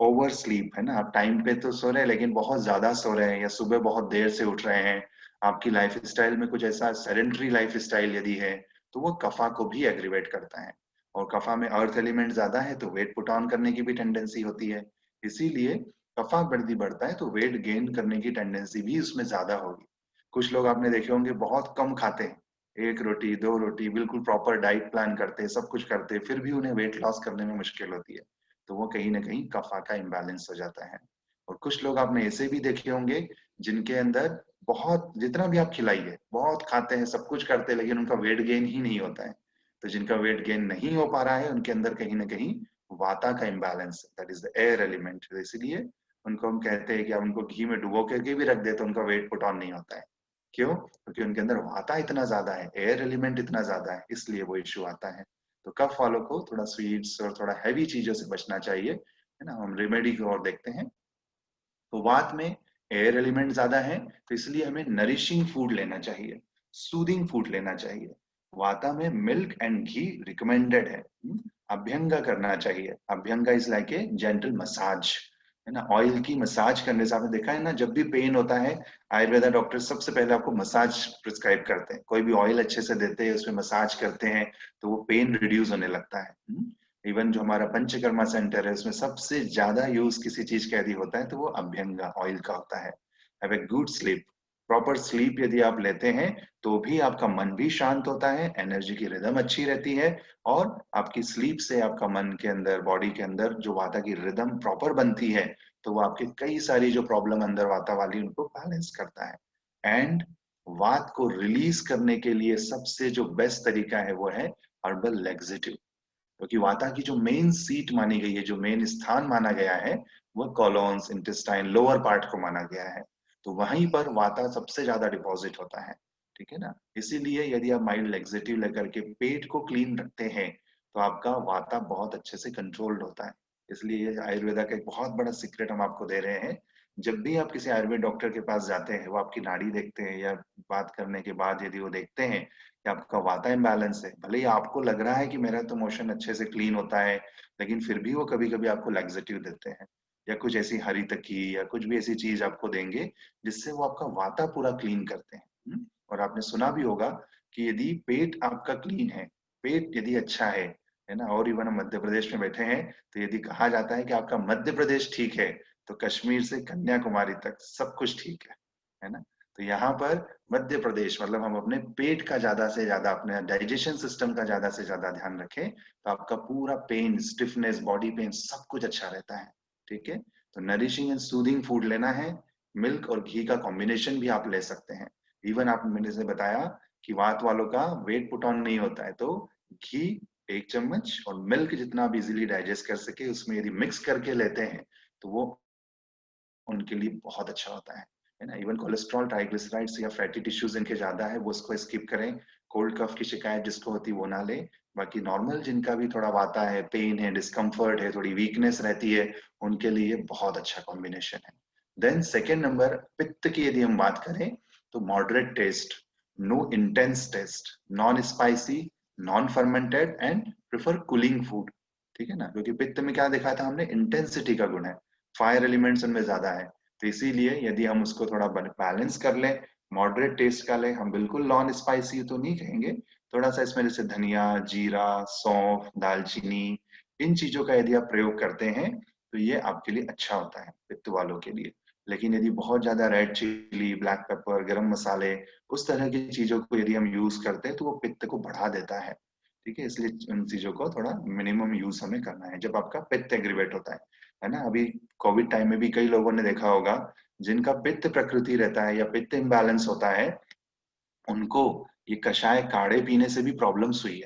ओवर स्लीप, है ना, आप टाइम पे तो सो रहे हैं लेकिन बहुत ज्यादा सो रहे हैं, या सुबह बहुत देर से उठ रहे हैं, आपकी लाइफ स्टाइल में कुछ ऐसा सेडेंटरी लाइफ स्टाइल यदि है, तो वो कफा को भी एग्रीवेट करता है। और कफा में अर्थ एलिमेंट ज्यादा है तो वेट पुट ऑन करने की भी टेंडेंसी होती है, इसीलिए कफा बढ़ता है तो वेट गेन करने की टेंडेंसी भी उसमें ज्यादा होगी। कुछ लोग आपने देखे होंगे बहुत कम खाते हैं, 1 रोटी 2 रोटी, बिल्कुल प्रॉपर डाइट प्लान करते हैं, सब कुछ करते हैं, फिर भी उन्हें वेट लॉस करने में मुश्किल होती है, तो वो कहीं ना कहीं कफा का इम्बैलेंस हो जाता है। और कुछ लोग आपने ऐसे भी देखे होंगे जिनके अंदर बहुत, जितना भी आप खिलाइए, बहुत खाते हैं, सब कुछ करते हैं, लेकिन उनका वेट गेन ही नहीं होता है। तो जिनका वेट गेन नहीं हो पा रहा है उनके अंदर कहीं ना कहीं वाता का imbalance, that is the air element, इसीलिए उनको हम कहते हैं कि आप उनको घी में डुबो करके भी रख दे तो उनका वेट पुट ऑन नहीं होता है। क्यों? क्योंकि उनके अंदर वाता इतना ज्यादा है, एयर एलिमेंट इतना ज्यादा है, इसलिए वो इश्यू आता है। तो कफ वालों को थोड़ा स्वीट्स और थोड़ा हैवी चीजों से बचना चाहिए, है ना। हम रेमेडी की ओर देखते हैं, तो वात में एयर एलिमेंट ज्यादा है, तो इसलिए हमें नरिशिंग फूड लेना चाहिए, सूदिंग फूड लेना चाहिए। वाता में मिल्क एंड घी रिकमेंडेड है। अभ्यंगा करना चाहिए, abhyanga is like a gentle massage, है ना। ऑयल की मसाज करने से आपने देखा है ना, जब भी पेन होता है आयुर्वेदा डॉक्टर सबसे पहले आपको मसाज प्रिस्क्राइब करते हैं, कोई भी ऑयल अच्छे से देते हैं, उसमें मसाज करते हैं, तो वो पेन रिड्यूस होने लगता है। इवन जो हमारा पंचकर्मा सेंटर है उसमें सबसे ज्यादा यूज किसी चीज का यदि होता है तो वो अभ्यंगा ऑयल का होता है। Have a good sleep, proper sleep यदि आप लेते हैं तो भी आपका मन भी शांत होता है, एनर्जी की रिदम अच्छी रहती है, और आपकी स्लीप से आपका मन के अंदर, बॉडी के अंदर जो वाता की रिदम प्रॉपर बनती है, तो वो आपके कई सारी जो प्रॉब्लम अंदर वाता वाली उनको बैलेंस करता है। एंड वात को रिलीज करने के लिए सबसे जो बेस्ट तरीका है वो है हर्बल लैक्सेटिव, क्योंकि वाता की जो मेन सीट मानी गई है, जो मेन स्थान माना गया है, वो कॉलोन्स, इंटेस्टाइन, लोअर पार्ट को माना गया है, तो वहीं पर वाता सबसे ज्यादा डिपॉजिट होता है, ठीक है ना। इसीलिए यदि आप माइल्ड लेक्सेटिव लेकर के पेट को क्लीन रखते हैं तो आपका वाता बहुत अच्छे से कंट्रोल्ड होता है। इसलिए ये आयुर्वेदा का एक बहुत बड़ा सीक्रेट हम आपको दे रहे हैं। जब भी आप किसी आयुर्वेद डॉक्टर के पास जाते हैं, वो आपकी नाड़ी देखते हैं, या बात करने के बाद यदि वो देखते हैं कि आपका वाता इम्बैलेंस है, भले ही आपको लग रहा है कि मेरा तो मोशन अच्छे से क्लीन होता है, लेकिन फिर भी वो कभी कभी आपको लैक्सेटिव देते हैं, या कुछ ऐसी हरी तकी या कुछ भी ऐसी चीज आपको देंगे जिससे वो आपका वाता पूरा क्लीन करते हैं। और आपने सुना भी होगा कि यदि पेट आपका क्लीन है, पेट यदि अच्छा है ना, और इवन हम मध्य प्रदेश में बैठे हैं, तो यदि कहा जाता है कि आपका मध्य प्रदेश ठीक है तो कश्मीर से कन्याकुमारी तक सब कुछ ठीक है ना। तो यहाँ पर मध्य प्रदेश मतलब हम अपने पेट का ज्यादा से ज्यादा, अपने डाइजेशन सिस्टम का ज्यादा से ज्यादा ध्यान रखें तो आपका पूरा पेन, स्टिफनेस, बॉडी पेन सब कुछ अच्छा रहता है, ठीक है। तो नरिशिंग एंड सूदिंग फूड लेना है, मिल्क और घी का कॉम्बिनेशन भी आप ले सकते हैं। इवन आप, मैंने से बताया कि वात वालों का वेट पुट ऑन नहीं होता है, तो घी 1 चम्मच और मिल्क जितना आप इजिली डाइजेस्ट कर सके उसमें यदि मिक्स करके लेते हैं तो वो उनके लिए बहुत अच्छा होता है ना। इवन कोलेस्ट्रॉल, ट्राइग्लिसराइड्स या फैटी टिश्यूज इनके ज्यादा है, वो उसको स्किप करें। कोल्ड कफ की शिकायत जिसको होती है वो ना ले, बाकी नॉर्मल जिनका भी थोड़ा वाता है, पेन है, डिस्कम्फर्ट है, थोड़ी वीकनेस रहती है, उनके लिए बहुत अच्छा कॉम्बिनेशन है। देन सेकेंड नंबर, पित्त की यदि हम बात करें तो moderate taste, no intense taste, non spicy, non fermented and prefer cooling food, ठीक है ना। क्योंकि पित्त में क्या देखा था हमने, इंटेंसिटी का गुण है, फायर एलिमेंट्स उनमें ज्यादा है, तो इसीलिए यदि हम उसको थोड़ा बैलेंस कर लें, मॉडरेट टेस्ट का लें, हम बिल्कुल नॉन स्पाइसी तो नहीं कहेंगे, थोड़ा सा इसमें जैसे धनिया, जीरा, सौंफ, दालचीनी, इन चीजों का यदि आप प्रयोग करते हैं तो ये आपके लिए अच्छा होता है पित्त वालों के लिए। लेकिन यदि बहुत ज्यादा रेड चिली, ब्लैक पेपर, गरम मसाले, उस तरह की चीजों को यदि हम यूज करते हैं तो वो पित्त को बढ़ा देता है, ठीक है। इसलिए उन चीजों को थोड़ा मिनिमम यूज हमें करना है जब आपका पित्त एग्रीवेट होता है ना। अभी कोविड टाइम में भी कई लोगों ने देखा होगा जिनका पित्त प्रकृति रहता है या पित्त इम्बैलेंस होता है, उनको ये कषाय काढ़े पीने से भी प्रॉब्लम्स हुई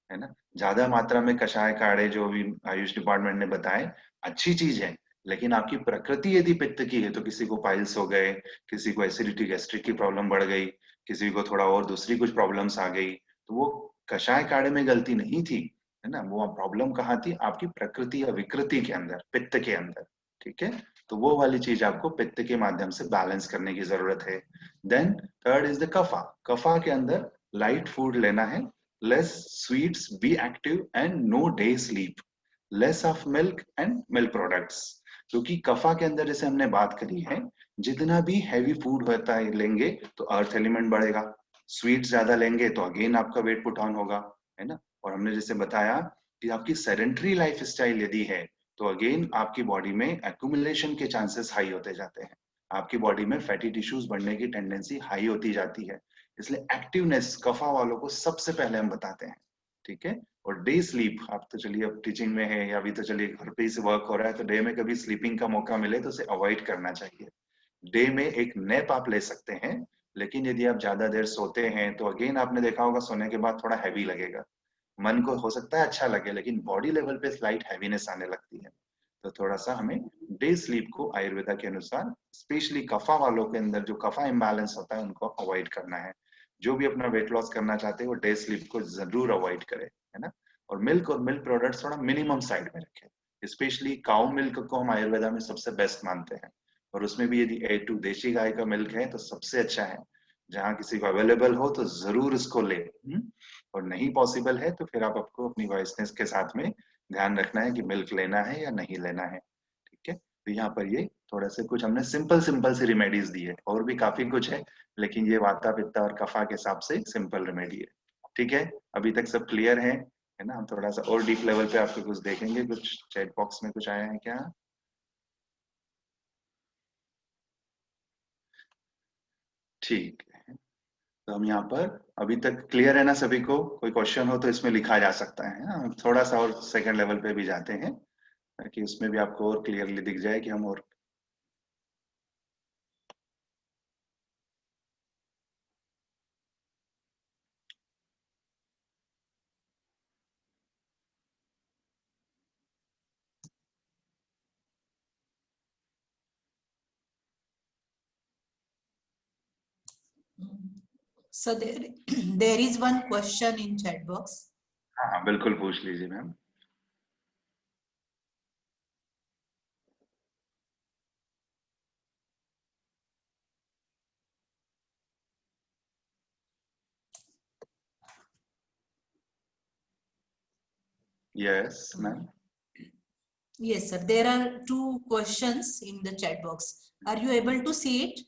है ना। ज्यादा मात्रा में कषाय काढ़े जो भी आयुष डिपार्टमेंट ने बताए, अच्छी चीज है, लेकिन आपकी प्रकृति यदि पित्त की है तो किसी को पाइल्स हो गए, किसी को एसिडिटी गैस्ट्रिक की प्रॉब्लम बढ़ गई, किसी को थोड़ा और दूसरी कुछ प्रॉब्लम्स आ गई, तो वो कषाय काढ़े में गलती नहीं थी, है ना। वो प्रॉब्लम कहाँ थी, आपकी प्रकृति या विकृति के अंदर, पित्त के अंदर, ठीक है। तो वो वाली चीज आपको पित्त के माध्यम से बैलेंस करने की जरूरत है। देन थर्ड इज द कफा, कफा के अंदर लाइट फूड लेना है, less sweets, be active and no day sleep, less of milk and milk products. क्योंकि कफा के अंदर जैसे हमने बात करी है, जितना भी हैवी फूड होता है लेंगे तो अर्थ एलिमेंट बढ़ेगा, स्वीट ज्यादा लेंगे तो अगेन आपका वेट पुट ऑन होगा, है ना। और हमने जैसे बताया कि आपकी सेडेंटरी लाइफ स्टाइल यदि है तो अगेन आपकी बॉडी में एक्यूमुलेशन के चांसेस हाई होते जाते हैं, आपकी बॉडी में फैटी टिश्यूज बढ़ने की टेंडेंसी हाई होती जाती है। इसलिए एक्टिवनेस कफा वालों को सबसे पहले हम बताते हैं, ठीक है। और डे स्लीप, आप तो चलिए अब टीचिंग में है या अभी तो चलिए घर पे ही से वर्क हो रहा है, तो डे में कभी स्लीपिंग का मौका मिले तो उसे अवॉइड करना चाहिए। डे में एक नैप आप ले सकते हैं, लेकिन यदि आप ज्यादा देर सोते हैं तो अगेन आपने देखा होगा सोने के बाद थोड़ा हैवी लगेगा, मन को हो सकता है अच्छा लगे लेकिन बॉडी लेवल पे स्लाइट हैवीनेस आने लगती है। तो थोड़ा सा हमें डे स्लीप को आयुर्वेदा के अनुसार स्पेशली कफा वालों के अंदर जो कफा इम्बैलेंस होता है उनको अवॉइड करना है। जो भी अपना वेट लॉस करना चाहते हैं वो डे स्लीप को जरूर अवॉइड करे, है ना। और मिल्क प्रोडक्ट्स थोड़ा मिनिमम साइड में रखें, स्पेशली काउ मिल्क को हम आयुर्वेदा में सबसे बेस्ट मानते हैं, और उसमें भी यदि A2 देशी गाय का मिल्क है तो सबसे अच्छा है। जहां किसी को अवेलेबल हो तो जरूर इसको ले, और नहीं पॉसिबल है तो फिर आप आपको अपनी वॉइसनेस के साथ में ध्यान रखना है कि मिल्क लेना है या नहीं लेना है, ठीक है। तो यहाँ पर ये थोड़ा से कुछ हमने सिंपल सिंपल सी रिमेडीज दी है, और भी काफी कुछ है लेकिन ये वाता पित्ता और कफा के हिसाब से सिंपल रेमेडी है, ठीक है। अभी तक सब क्लियर है ना। हम थोड़ा सा और डीप लेवल पे आपको कुछ देखेंगे, कुछ चैट बॉक्स में कुछ आया है क्या? ठीक है, तो हम यहाँ पर अभी तक क्लियर है ना सभी को? कोई क्वेश्चन हो तो इसमें लिखा जा सकता है ना। हम थोड़ा सा और सेकंड लेवल पे भी जाते हैं ताकि उसमें भी आपको और क्लियरली दिख जाए कि हम और So there is one question in chat box. हाँ हाँ बिल्कुल पूछ लीजिए ma'am. Yes ma'am. Yes, sir. There are two questions in the chat box. Are you able to see it?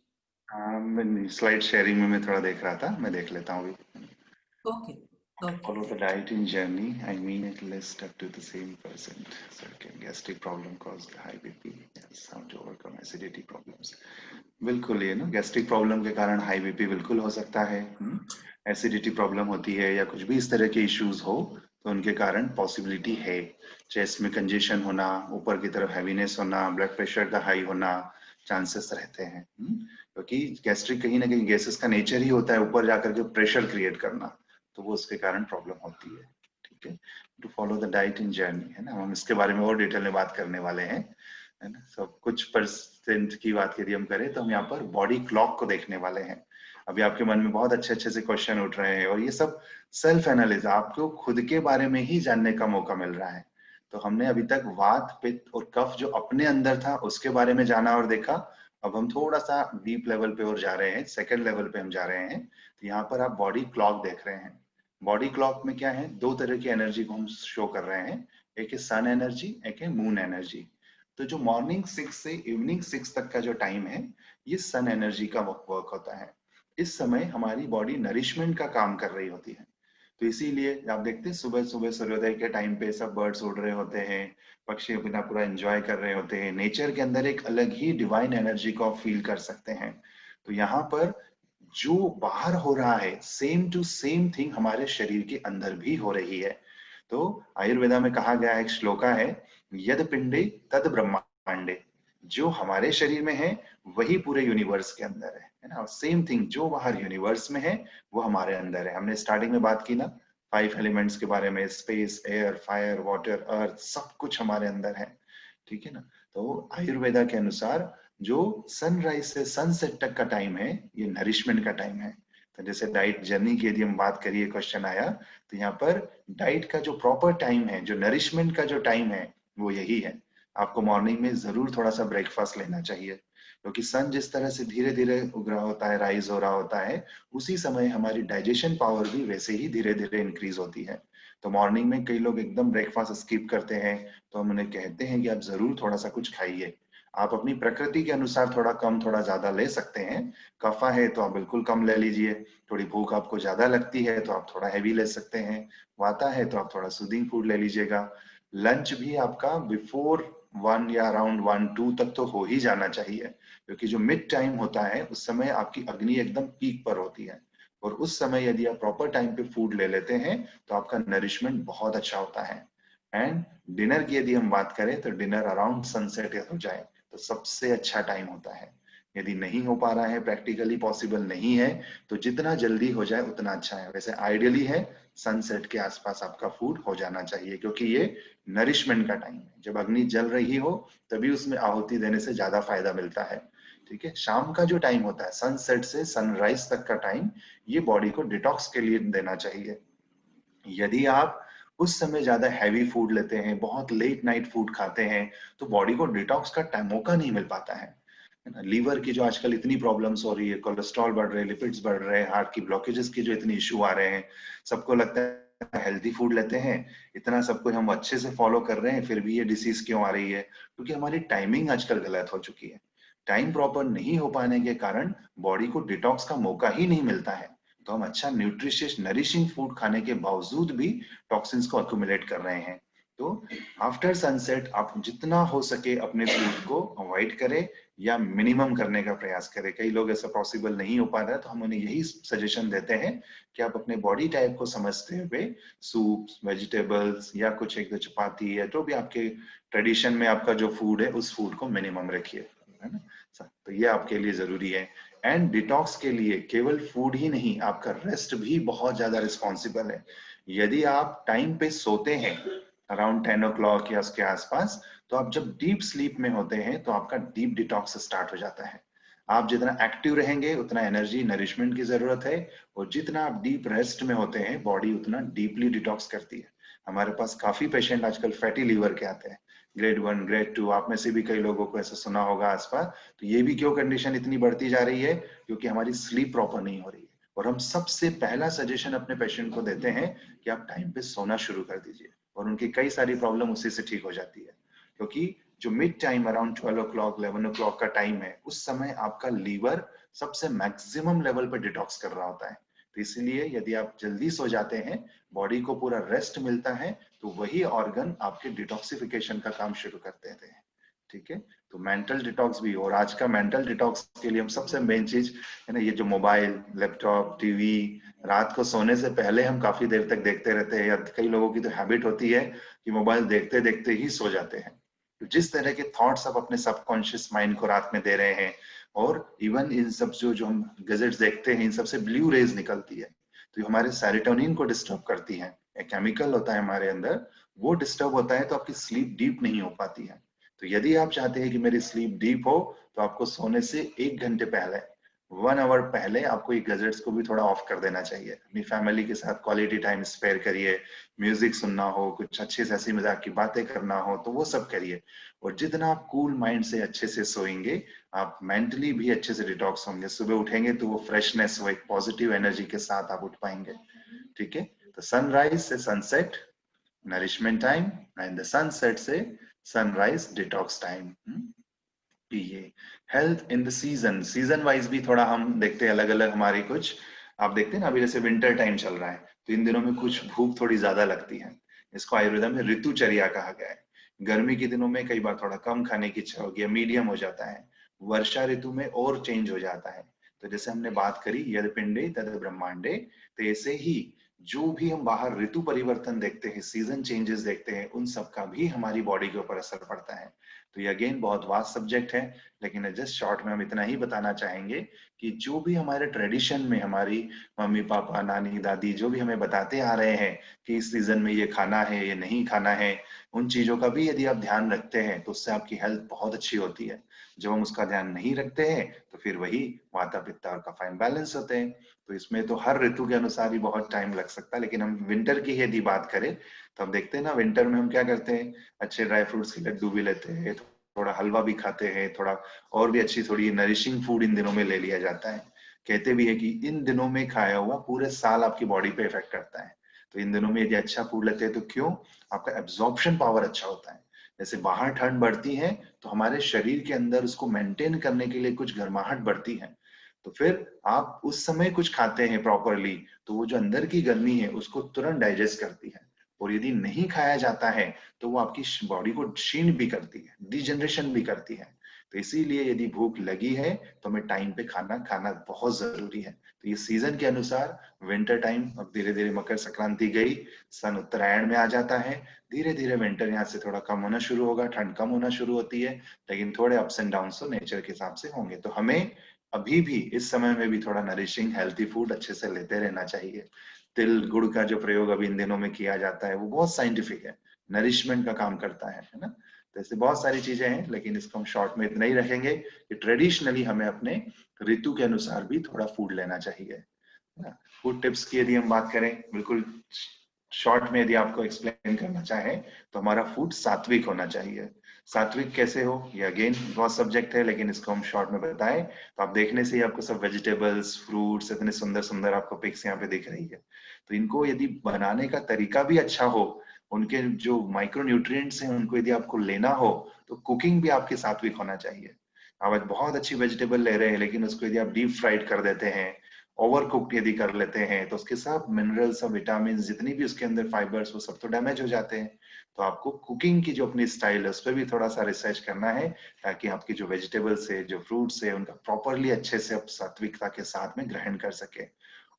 Slide sharing में मैं थोड़ा देख रहा था, मैं देख लेता हूँ अभी। Okay. Okay. Follow the diet in journey. I mean it list up to the same percent. Certain gastric problem caused high BP. Yes, how to overcome acidity problems. बिल्कुल, ये ना गैस्ट्रिक प्रॉब्लम के कारण हाई बीपी बिल्कुल हो सकता है, acidity problem होती है या कुछ भी इस तरह के इश्यूज हो तो उनके कारण पॉसिबिलिटी है चेस्ट में कंजेशन होना, ऊपर की तरफ हैवीनेस होना, ब्लड प्रेशर का हाई होना, चांसेस रहते हैं, क्योंकि गैस्ट्रिक कहीं ना कहीं गैसेस का नेचर ही होता है ऊपर जाकर के प्रेशर क्रिएट करना, तो वो उसके कारण प्रॉब्लम होती है, ठीक है। To follow the diet in journey, है ना, हम इसके बारे में और डिटेल में बात करने वाले हैं, है ना। सब कुछ परसेंट की बात यदि हम करें तो हम यहाँ पर बॉडी क्लॉक को देखने वाले हैं। अभी आपके मन में बहुत अच्छे अच्छे से क्वेश्चन उठ रहे हैं और ये सब सेल्फ एनालिसिस, आपको खुद के बारे में ही जानने का मौका मिल रहा है। तो हमने अभी तक वात पित्त और कफ जो अपने अंदर था उसके बारे में जाना और देखा। अब हम थोड़ा सा डीप लेवल पे और जा रहे हैं, सेकेंड लेवल पे हम जा रहे हैं। तो यहाँ पर आप बॉडी क्लॉक देख रहे हैं। बॉडी क्लॉक में क्या है, दो तरह की एनर्जी को हम शो कर रहे हैं, एक है सन एनर्जी, एक है मून एनर्जी। तो जो मॉर्निंग 6 से इवनिंग 6 तक का जो टाइम है ये सन एनर्जी का वर्क होता है। इस समय हमारी बॉडी नरिशमेंट का काम कर रही होती है। तो इसीलिए आप देखते हैं सुबह सुबह सूर्योदय के टाइम पे सब बर्ड्स उड़ रहे होते हैं, पक्षी अपना पूरा एंजॉय कर रहे होते हैं, नेचर के अंदर एक अलग ही डिवाइन एनर्जी को आप फील कर सकते हैं। तो यहाँ पर जो बाहर हो रहा है सेम टू सेम थिंग हमारे शरीर के अंदर भी हो रही है। तो आयुर्वेदा में कहा गया एक श्लोका है, यद पिंडे तद ब्रह्मांडे, जो हमारे शरीर में है वही पूरे यूनिवर्स के अंदर है ना। सेम थिंग जो बाहर यूनिवर्स में है वो हमारे अंदर है। हमने स्टार्टिंग में बात की ना 5 एलिमेंट्स के बारे में, स्पेस, एयर, फायर, वाटर, अर्थ, सब कुछ हमारे अंदर है, ठीक है ना। तो आयुर्वेदा के अनुसार जो सनराइज से सनसेट तक का टाइम है ये नरिशमेंट का टाइम है। तो जैसे डाइट जर्नी की यदि हम बात करिए, क्वेश्चन आया, तो यहाँ पर डाइट का जो प्रॉपर टाइम है, जो नरिशमेंट का जो टाइम है वो यही है। आपको मॉर्निंग में जरूर थोड़ा सा ब्रेकफास्ट लेना चाहिए, क्योंकि सन जिस तरह से धीरे धीरे उग रहा होता है, राइज हो रहा होता है, उसी समय हमारी डाइजेशन पावर भी वैसे ही धीरे धीरे इंक्रीज होती है। तो मॉर्निंग में कई लोग एकदम ब्रेकफास्ट स्किप करते हैं, तो हम उन्हें कहते हैं कि आप जरूर थोड़ा सा कुछ खाइए। आप अपनी प्रकृति के अनुसार थोड़ा कम थोड़ा ज्यादा ले सकते हैं। कफा है तो आप बिल्कुल कम ले लीजिए, थोड़ी भूख आपको ज्यादा लगती है तो आप थोड़ा हैवी ले सकते हैं, वाता है तो आप थोड़ा सूदिंग फूड ले लीजिएगा। लंच भी आपका बिफोर 1 या अराउंड 1-2 तक तो हो ही जाना चाहिए, क्योंकि जो मिड टाइम होता है उस समय आपकी अग्नि एकदम पीक पर होती है, और उस समय यदि आप प्रॉपर टाइम पे फूड ले लेते हैं तो आपका नरिशमेंट बहुत अच्छा होता है। एंड डिनर की यदि हम बात करें तो डिनर अराउंड सनसेट हो जाए तो सबसे अच्छा टाइम होता है। यदि नहीं हो पा रहा है, प्रैक्टिकली पॉसिबल नहीं है, तो जितना जल्दी हो जाए उतना अच्छा है। वैसे आइडियली है सनसेट के आसपास आपका फूड हो जाना चाहिए, क्योंकि ये नरिशमेंट का टाइम है। जब अग्नि जल रही हो तभी उसमें आहुति देने से ज्यादा फायदा मिलता है। ठीक है, शाम का जो टाइम होता है सनसेट से सनराइज तक का टाइम, ये बॉडी को डिटॉक्स के लिए देना चाहिए। यदि आप उस समय ज्यादा हैवी फूड लेते हैं, बहुत लेट नाइट फूड खाते हैं, तो बॉडी को डिटॉक्स का टाइम मौका नहीं मिल पाता है ना। लीवर की जो आजकल इतनी प्रॉब्लम्स हो रही है, कोलेस्ट्रॉल बढ़ रहे हैं, लिपिड्स बढ़ रहे हैं, हार्ट की ब्लॉकेजेस की जो इतनी इश्यू आ रहे हैं, सबको लगता है हेल्थी फूड लेते हैं, इतना सब कुछ हम अच्छे से फॉलो कर रहे हैं, फिर भी ये डिसीज क्यों आ रही है? क्योंकि हमारी टाइमिंग आजकल गलत हो चुकी है। टाइम प्रॉपर नहीं हो पाने के कारण बॉडी को डिटॉक्स का मौका ही नहीं मिलता है। तो हम अच्छा न्यूट्रिशियस नरिशिंग फूड खाने के बावजूद भी टॉक्सिन्स को अक्यूमुलेट कर रहे हैं। तो आफ्टर सनसेट आप जितना हो सके अपने फूड को अवॉइड करें या मिनिमम करने का प्रयास करें। कई लोग ऐसा पॉसिबल नहीं हो पा रहा है, तो हम उन्हें यही सजेशन देते हैं कि आप अपने बॉडी टाइप को समझते हुए सूप्स, वेजिटेबल्स या कुछ एक दो चपाती या जो भी आपके ट्रेडिशन में आपका जो फूड है उस फूड को मिनिमम रखिए, है ना। तो ये आपके लिए जरूरी है। एंड डिटॉक्स के लिए केवल फूड ही नहीं, आपका रेस्ट भी बहुत ज्यादा रिस्पॉन्सिबल है। यदि आप टाइम पे सोते हैं अराउंड 10 o'clock या उसके आसपास, तो आप जब डीप स्लीप में होते हैं तो आपका डीप डिटॉक्स स्टार्ट हो जाता है। आप जितना एक्टिव रहेंगे उतना एनर्जी नरिशमेंट की जरूरत है, और जितना आप डीप रेस्ट में होते हैं बॉडी उतना डीपली डिटॉक्स करती है। हमारे पास काफी पेशेंट आजकल फैटी लीवर के आते हैं, ग्रेड 1 ग्रेड 2, आप में से भी कई लोगों को ऐसा सुना होगा आसपास। तो ये भी क्यों कंडीशन इतनी बढ़ती जा रही है? क्योंकि हमारी स्लीप प्रॉपर नहीं हो रही है। और हम सबसे पहला सजेशन अपने पेशेंट को देते हैं कि आप टाइम पे सोना शुरू कर दीजिए, और उनकी कई सारी प्रॉब्लम उसी से ठीक हो जाती है। क्योंकि जो mid time around 12 o'clock 11 o'clock का टाइम है, उस समय आपका लीवर सबसे मैक्सिमम लेवल पर डिटॉक्स कर रहा होता है। तो इसलिए यदि आप जल्दी सो जाते हैं, बॉडी को पूरा रेस्ट मिलता है, तो वही ऑर्गन आपके डिटॉक्सिफिकेशन का काम शुरू कर देते हैं। ठीक है, तो मेंटल डिटॉक्स भी। और आज का मेंटल डिटॉक्स के लिए हम सबसे मेन चीज है ना, ये जो मोबाइल, लैपटॉप, टीवी, रात को सोने से पहले हम काफी देर तक देखते रहते हैं, या कई लोगों की तो हैबिट होती है कि मोबाइल देखते देखते ही सो जाते हैं। तो जिस तरह के थॉट्स आप अपने सबकॉन्शियस माइंड को रात में दे रहे हैं, और इवन इन सब जो हम गैजेट्स देखते हैं, इन सबसे ब्लू रेज निकलती है, तो ये हमारे सेरोटोनिन को डिस्टर्ब करती है। एक केमिकल होता है हमारे अंदर, वो डिस्टर्ब होता है तो आपकी स्लीप डीप नहीं हो पाती है। तो यदि आप चाहते हैं कि मेरी स्लीप डीप हो, तो आपको सोने से 1 घंटे पहले, 1 आवर पहले आपको ये गैजेट्स को भी थोड़ा ऑफ कर देना चाहिए। अपनी फैमिली के साथ क्वालिटी टाइम स्पेयर करिए, म्यूजिक सुनना हो, कुछ अच्छी से हंसी मजाक की बातें करना हो तो वो सब करिए। और जितना आप कूल माइंड से अच्छे से सोएंगे, आप मेंटली भी अच्छे से डिटॉक्स होंगे। सुबह उठेंगे तो वो फ्रेशनेस, वो एक पॉजिटिव एनर्जी के साथ आप उठ पाएंगे। ठीक है, तो सनराइज से sunset nourishment time, and the sunset से सनराइज डिटॉक्स टाइम। ये health in the season, season wise भी थोड़ा हम देखते हैं अलग अलग हमारी कुछ। आप देखते हैं ना, अभी जैसे विंटर टाइम चल रहा है, तो इन दिनों में कुछ भूख थोड़ी ज्यादा लगती है। इसको आयुर्वेद में ऋतुचर्या कहा गया है। गर्मी के दिनों में कई बार थोड़ा कम खाने की इच्छा होगी, मीडियम हो जाता है। वर्षा ऋतु में और चेंज हो जाता है। तो जैसे हमने बात करी यद पिंडे तद ब्रह्मांडे, तो ऐसे ही जो भी हम बाहर ऋतु परिवर्तन देखते हैं, सीजन चेंजेस देखते हैं, उन सब का भी हमारी बॉडी के ऊपर असर पड़ता है। तो ये अगेन बहुत वास्ट सब्जेक्ट है, लेकिन जस्ट शॉर्ट में हम इतना ही बताना चाहेंगे कि जो भी हमारे ट्रेडिशन में हमारी मम्मी पापा नानी दादी जो भी हमें बताते आ रहे हैं कि इस सीजन में ये खाना है ये नहीं खाना है, उन चीजों का भी यदि आप ध्यान रखते हैं तो उससे आपकी हेल्थ बहुत अच्छी होती है। जब हम उसका ध्यान नहीं रखते हैं तो फिर वही वाता पित्त और कफा इम्बैलेंस होते हैं। तो इसमें तो हर ऋतु के अनुसार ही बहुत टाइम लग सकता है। लेकिन हम विंटर की यदि बात करें तो हम देखते हैं ना, विंटर में हम क्या करते हैं, अच्छे ड्राई फ्रूट्स के लड्डू भी लेते हैं, थोड़ा हलवा भी खाते हैं, थोड़ा और भी अच्छी थोड़ी नरिशिंग फूड इन दिनों में ले लिया जाता है। कहते भी है कि इन दिनों में खाया हुआ पूरे साल आपकी बॉडी पे इफेक्ट करता है। तो इन दिनों में यदि अच्छा फूड लेते हैं तो क्यों, आपका एब्जॉर्प्शन पावर अच्छा होता है। जैसे बाहर ठंड बढ़ती है तो हमारे शरीर के अंदर उसको मेंटेन करने के लिए कुछ गर्माहट बढ़ती है, तो फिर आप उस समय कुछ खाते हैं प्रॉपरली तो वो जो अंदर की गर्मी है उसको तुरंत डाइजेस्ट करती है। और यदि नहीं खाया जाता है तो वो आपकी बॉडी को क्षीण भी करती है, डिजनरेशन भी करती है। तो इसीलिए यदि भूख लगी है तो हमें टाइम पे खाना खाना बहुत जरूरी है। तो ये सीजन के अनुसार विंटर टाइम, अब धीरे धीरे मकर संक्रांति गई, सन उत्तरायण में आ जाता है, धीरे धीरे विंटर यहाँ से थोड़ा कम होना शुरू होगा, ठंड कम होना शुरू होती है, लेकिन थोड़े अप्स एंड डाउन तो नेचर के हिसाब से होंगे। तो हमें अभी भी इस समय में भी थोड़ा नरिशिंग हेल्थी फूड अच्छे से लेते रहना चाहिए। तिल गुड़ का जो प्रयोग अभी इन दिनों में किया जाता है वो बहुत साइंटिफिक है, नरिशमेंट का काम करता है ना। तो ऐसे बहुत सारी चीजें हैं, लेकिन इसको हम शॉर्ट में इतना ही रखेंगे कि ट्रेडिशनली हमें अपने ऋतु के अनुसार भी थोड़ा फूड लेना चाहिए। फूड टिप्स की यदि हम बात करें बिल्कुल शॉर्ट में यदि आपको एक्सप्लेन करना चाहे तो हमारा फूड सात्विक होना चाहिए। सात्विक कैसे हो ये अगेन बहुत सब्जेक्ट है, लेकिन इसको हम शॉर्ट में बताएं तो आप देखने से ही आपको सब वेजिटेबल्स फ्रूट्स इतने सुंदर सुंदर आपको पिक्स यहाँ पे दिख रही है। तो इनको यदि बनाने का तरीका भी अच्छा हो, उनके जो माइक्रो न्यूट्रिएंट्स हैं उनको यदि आपको लेना हो तो कुकिंग भी आपकी सात्विक होना चाहिए। आप आज बहुत अच्छी वेजिटेबल ले रहे हैं लेकिन उसको यदि आप डीप फ्राइड कर देते हैं, ओवर कुक्ड यदि कर लेते हैं तो उसके सब मिनरल्स और विटामिन जितनी भी उसके अंदर फाइबर्स वो सब तो डैमेज हो जाते हैं। तो आपको कुकिंग की जो अपनी स्टाइल है उस पर भी थोड़ा सा रिसर्च करना है, ताकि आपकी जो वेजिटेबल्स है जो फ्रूट्स है उनका प्रॉपरली अच्छे से आप सात्विकता के साथ में ग्रहण कर सके।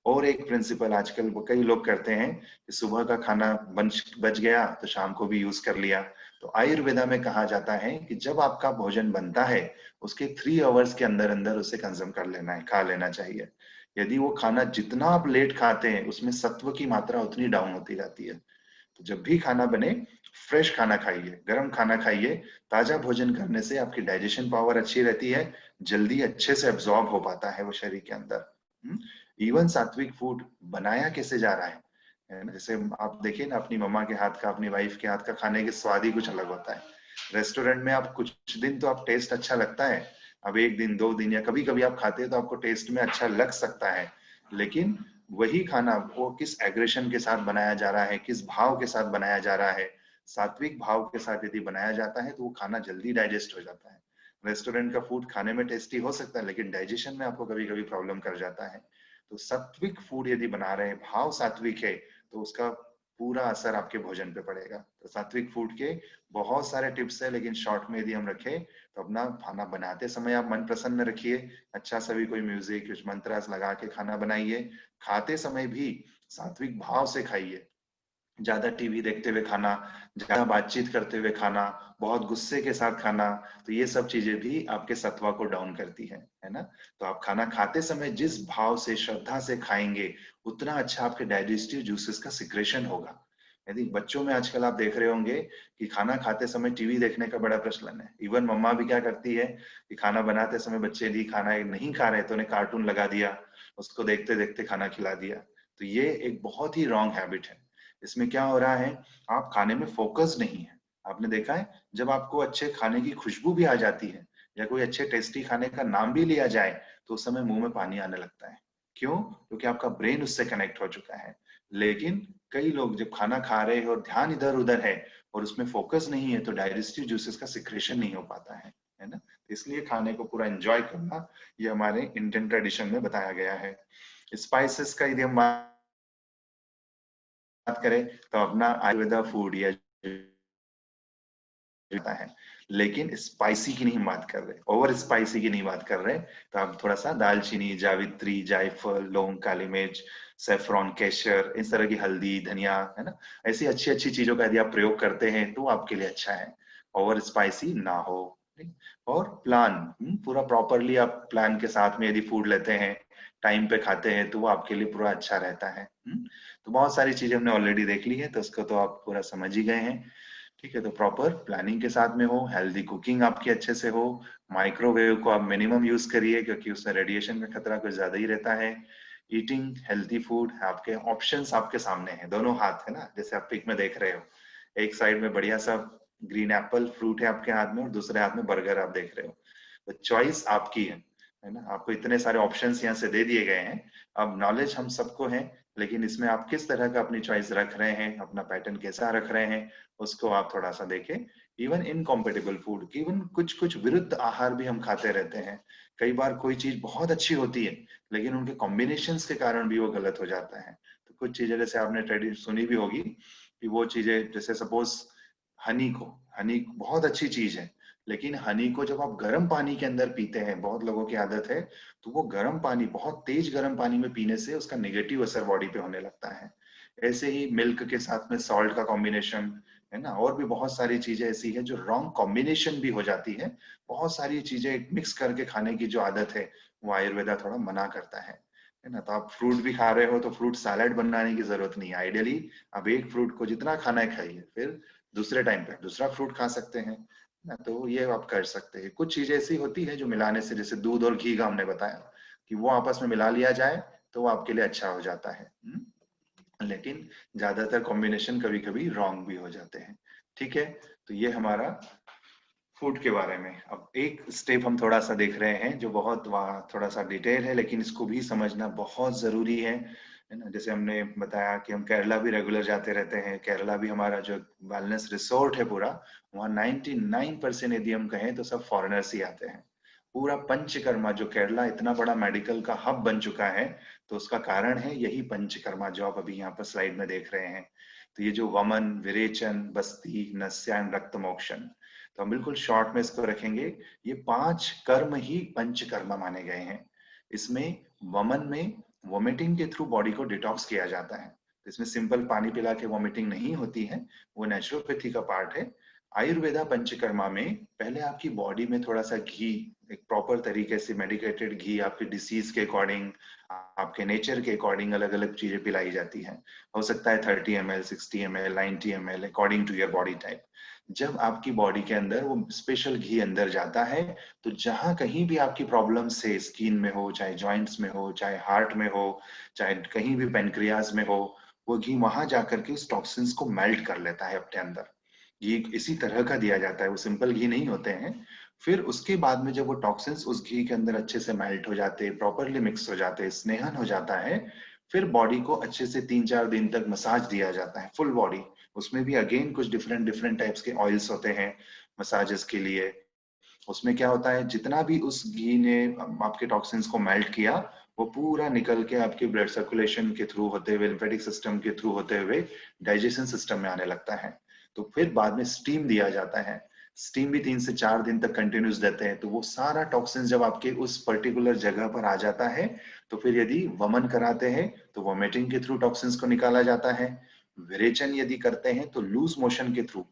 और एक प्रिंसिपल आजकल वो कई लोग करते हैं कि सुबह का खाना बच गया तो शाम को भी यूज कर लिया। तो आयुर्वेदा में कहा जाता है कि जब आपका भोजन बनता है उसके 3 आवर्स के अंदर अंदर उसे कंज्यूम कर लेना है, खा लेना चाहिए। यदि वो खाना जितना आप लेट खाते हैं उसमें सत्व की मात्रा उतनी डाउन होती जाती है। तो जब भी खाना बने फ्रेश खाना खाइए, गर्म खाना खाइए, ताजा भोजन करने से आपकी डाइजेशन पावर अच्छी रहती है, जल्दी अच्छे से एब्जॉर्ब हो पाता है वो शरीर के अंदर। इवन सात्विक फूड बनाया कैसे जा रहा है ना, जैसे आप देखिए ना अपनी मम्मा के हाथ का अपनी वाइफ के हाथ का खाने के स्वाद ही कुछ अलग होता है। रेस्टोरेंट में आप कुछ दिन तो आप टेस्ट अच्छा लगता है, अब 1 दिन 2 दिन या कभी कभी आप खाते हैं तो आपको टेस्ट में अच्छा लग सकता है, लेकिन वही खाना वो किस एग्रेशन के साथ बनाया जा रहा है, किस भाव के साथ बनाया जा रहा है। सात्विक भाव के साथ यदि बनाया जाता है तो वो खाना जल्दी डाइजेस्ट हो जाता है। रेस्टोरेंट का फूड खाने में टेस्टी हो सकता है लेकिन डाइजेशन में आपको कभी कभी प्रॉब्लम कर जाता है। तो सात्विक फूड यदि बना रहे हैं, भाव सात्विक है, तो उसका पूरा असर आपके भोजन पे पड़ेगा। तो सात्विक फूड के बहुत सारे टिप्स है, लेकिन शॉर्ट में यदि हम रखें तो अपना खाना बनाते समय आप मन प्रसन्न रखिए, अच्छा सभी कोई म्यूजिक कुछ मंत्रास लगा के खाना बनाइए, खाते समय भी सात्विक भाव से खाइए। ज्यादा टीवी देखते हुए खाना, ज्यादा बातचीत करते हुए खाना, बहुत गुस्से के साथ खाना, तो ये सब चीजें भी आपके सत्वा को डाउन करती है ना। तो आप खाना खाते समय जिस भाव से श्रद्धा से खाएंगे उतना अच्छा आपके डाइजेस्टिव जूसेस का सिक्रेशन होगा। यदि बच्चों में आजकल आप देख रहे होंगे कि खाना खाते समय टीवी देखने का बड़ा प्रचलन है, इवन मम्मा भी क्या करती है कि खाना बनाते समय बच्चे यदि खाना नहीं खा रहे तो उन्हें कार्टून लगा दिया, उसको देखते देखते खाना खिला दिया। तो ये एक बहुत ही रॉन्ग हैबिट है। इसमें क्या हो रहा है, आप खाने में फोकस नहीं है। आपने देखा है जब आपको अच्छे खाने की खुशबू भी आ जाती है या कोई अच्छे टेस्टी खाने का नाम भी लिया जाए तो उस समय मुंह में पानी आने लगता है। क्यों? क्योंकि आपका ब्रेन उससे कनेक्ट हो चुका है। लेकिन कई लोग जब खाना खा रहे हैं और ध्यान इधर उधर है और उसमें फोकस नहीं है तो डाइजेस्टिव जूसेस का सिक्रेशन नहीं हो पाता है ना। इसलिए खाने को पूरा एंजॉय करना ये हमारे इंडियन ट्रेडिशन में बताया गया है। स्पाइसेस का यदि हम बात करें तो अपना आयुर्वेदा फूड या है, लेकिन स्पाइसी की नहीं बात कर रहे, ओवर स्पाइसी की नहीं बात कर रहे। तो आप थोड़ा सा दालचीनी, जावित्री, जायफल, लौंग, काली मिर्च, सेफ्रॉन, केसर, इस तरह की हल्दी, धनिया, है ना, ऐसी अच्छी अच्छी चीजों का यदि आप प्रयोग करते हैं तो आपके लिए अच्छा है, ओवर स्पाइसी ना हो। और प्लान पूरा प्रॉपरली आप प्लान के साथ में यदि फूड लेते हैं, टाइम पे खाते हैं तो वो आपके लिए पूरा अच्छा रहता है। तो बहुत सारी चीजें हमने ऑलरेडी देख ली है तो उसको तो आप पूरा समझ ही गए हैं। ठीक है, तो प्रॉपर प्लानिंग के साथ में हो, हेल्दी कुकिंग आपकी अच्छे से हो, माइक्रोवेव को आप मिनिमम यूज करिए क्योंकि उसमें रेडिएशन का खतरा कुछ ज्यादा ही रहता है। ईटिंग हेल्दी फूड, आपके ऑप्शंस आपके सामने हैं, दोनों हाथ है ना, जैसे आप पिक में देख रहे हो, एक साइड में बढ़िया सा ग्रीन एप्पल फ्रूट है आपके हाथ में और दूसरे हाथ में बर्गर आप देख रहे हो। तो चॉइस आपकी है ना, आपको इतने सारे ऑप्शंस यहाँ से दे दिए गए हैं। अब नॉलेज हम सबको है, लेकिन इसमें आप किस तरह का अपनी चॉइस रख रहे हैं, अपना पैटर्न कैसा रख रहे हैं, उसको आप थोड़ा सा देखें। इवन इनकॉम्पेटेबल फूड, इवन कुछ कुछ विरुद्ध आहार भी हम खाते रहते हैं। कई बार कोई चीज बहुत अच्छी होती है लेकिन उनके कॉम्बिनेशंस के कारण भी वो गलत हो जाता है। तो कुछ चीजें जैसे आपने ट्रेडिशन सुनी भी होगी कि वो चीजें जैसे सपोज हनी बहुत अच्छी चीज है, लेकिन हनी को जब आप गर्म पानी के अंदर पीते हैं, बहुत लोगों की आदत है, तो वो गर्म पानी, बहुत तेज गर्म पानी में पीने से उसका नेगेटिव असर बॉडी पे होने लगता है। ऐसे ही मिल्क के साथ में सॉल्ट का कॉम्बिनेशन है ना, और भी बहुत सारी चीजें ऐसी है जो रॉन्ग कॉम्बिनेशन भी हो जाती है। बहुत सारी चीजें मिक्स करके खाने की जो आदत है वो आयुर्वेदा थोड़ा मना करता है ना। तो आप फ्रूट भी खा रहे हो तो फ्रूट सैलेड बनाने की जरूरत नहीं है। आइडियली आप एक फ्रूट को जितना खाना है खाइए, फिर दूसरे टाइम पे दूसरा फ्रूट खा सकते हैं ना। तो ये आप कर सकते हैं। कुछ चीजें ऐसी होती है जो मिलाने से, जैसे दूध और घी का हमने बताया कि वो आपस में मिला लिया जाए तो वो आपके लिए अच्छा हो जाता है। लेकिन ज्यादातर कॉम्बिनेशन कभी कभी रॉन्ग भी हो जाते हैं। ठीक है, तो ये हमारा फूड के बारे में। अब एक स्टेप हम थोड़ा सा देख रहे हैं जो बहुत वहाँ थोड़ा सा डिटेल है, लेकिन इसको भी समझना बहुत जरूरी है ना। जैसे हमने बताया कि हम केरला भी रेगुलर जाते रहते हैं। केरला भी हमारा जो वेलनेस रिसोर्ट है पूरा, वहाँ 99% यदि हम कहें तो सब फॉरेनर्स ही आते हैं। पूरा पंचकर्मा, जो केरला इतना बड़ा मेडिकल का हब बन चुका है, तो उसका कारण है यही पंचकर्मा जो आप अभी यहाँ पर स्लाइड में देख रहे हैं। तो ये जो वमन, विरेचन, बस्ती, नस्या, रक्त मोक्षण, तो हम बिल्कुल शॉर्ट में इसको रखेंगे। ये 5 कर्म ही पंचकर्मा माने गए हैं। इसमें वमन में वोमिटिंग के थ्रू बॉडी को डिटॉक्स किया जाता है। तो इसमें सिंपल पानी पिला के वोमिटिंग नहीं होती है, वो नेचुरोपैथी का पार्ट है। आयुर्वेदा पंचकर्मा में पहले आपकी बॉडी में थोड़ा सा घी, एक प्रॉपर तरीके से मेडिकेटेड घी, आपकी डिसीज के अकॉर्डिंग, आपके नेचर के अकॉर्डिंग अलग अलग चीजें पिलाई जाती हैं। हो सकता है 30 ml, 60 ml, 90 ml, according to your body type. जब आपकी बॉडी के अंदर वो स्पेशल घी अंदर जाता है, तो जहां कहीं भी आपकी प्रॉब्लम्स है, स्किन में हो, चाहे जॉइंट्स में हो, चाहे हार्ट में हो, चाहे कहीं भी पेनक्रियाज में हो, वो घी वहां जाकर के उस टॉक्सिन्स को मेल्ट कर लेता है अपने अंदर। घी इसी तरह का दिया जाता है, वो सिंपल घी नहीं होते हैं। फिर उसके बाद में जब वो टॉक्सिन्स उस घी के अंदर अच्छे से मेल्ट हो जाते हैं, प्रॉपरली मिक्स हो जाते हैं, स्नेहन हो जाता है, फिर बॉडी को अच्छे से 3-4 दिन तक मसाज दिया जाता है, फुल बॉडी। उसमें भी अगेन कुछ डिफरेंट डिफरेंट टाइप्स के ऑयल्स होते हैं मसाजेस के लिए। उसमें क्या होता है, जितना भी उस घी ने आपके टॉक्सिन्स को मेल्ट किया, वो पूरा निकल के आपके ब्लड सर्कुलेशन के थ्रू होते हुए, लिम्फेटिक सिस्टम के थ्रू होते हुए डाइजेशन सिस्टम में आने लगता है। तो फिर बाद में स्टीम दिया जाता है। स्टीम भी 3 से 4 दिन तक कंटिन्यूस देते हैं। तो वो सारा टॉक्सिन जब आपके उस पर्टिकुलर जगह पर आ जाता है, तो फिर यदि वमन कराते हैं तो वोमिटिंग के थ्रू टॉक्सिन्स को निकाला जाता है। विरेचन यदि करते हैं तो लूज मोशन के थ्रू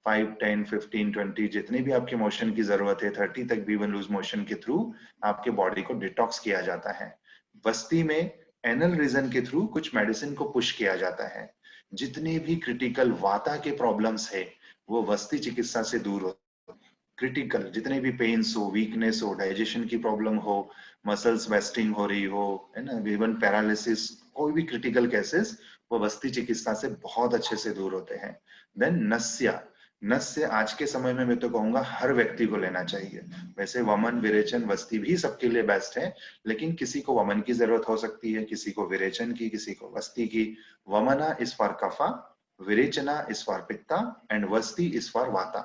5, 10, 15, 20 जितने भी आपके मोशन की जरूरत है, 30 तक भी लूज मोशन के थ्रू आपके बॉडी को डिटॉक्स किया जाता है। बस्ती में एनल रीजन के थ्रू कुछ मेडिसिन को पुश किया जाता है। जितने भी क्रिटिकल वाता के प्रॉब्लम्स है वो वस्ती चिकित्सा से दूर हो। क्रिटिकल जितने भी पेन्स हो, वीकनेस हो, डाइजेशन की प्रॉब्लम हो, मसल्स वेस्टिंग हो रही हो, है ना, इवन पैरालिसिस, कोई भी क्रिटिकल केसेस, वो वस्ती चिकित्सा से बहुत अच्छे से दूर होते हैं। देन नस्या, नस्य आज के समय में मैं तो कहूंगा हर व्यक्ति को लेना चाहिए। वैसे वमन, विरेचन, वस्ती भी सबके लिए बेस्ट है, लेकिन किसी को वमन की जरूरत हो सकती है, किसी को विरेचन की, किसी को वस्ती की। Vamana is for kapha, virechana is for pitta, and vasti is for vata.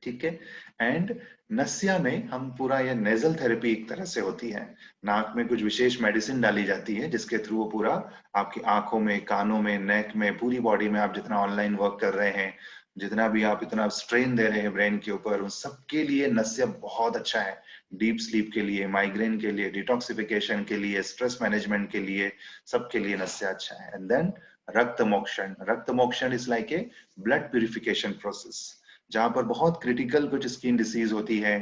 ठीक है। एंड नस्या में हम पूरा, ये नेजल थेरेपी एक तरह से होती है। नाक में कुछ विशेष मेडिसिन डाली जाती है जिसके थ्रू वो पूरा आपकी आंखों में, कानों में, नेक में, पूरी बॉडी में, आप जितना ऑनलाइन वर्क कर रहे हैं, जितना भी आप इतना स्ट्रेन दे रहे हैं ब्रेन के ऊपर, उन सबके लिए नस्या बहुत अच्छा है। डीप स्लीप के लिए, माइग्रेन के लिए, डिटॉक्सिफिकेशन के लिए, स्ट्रेस मैनेजमेंट के लिए, सबके लिए नस्या अच्छा है। And then rakta mokshana, rakta mokshana is like a blood purification process. जहां पर बहुत क्रिटिकल कुछ स्किन डिसीज होती है,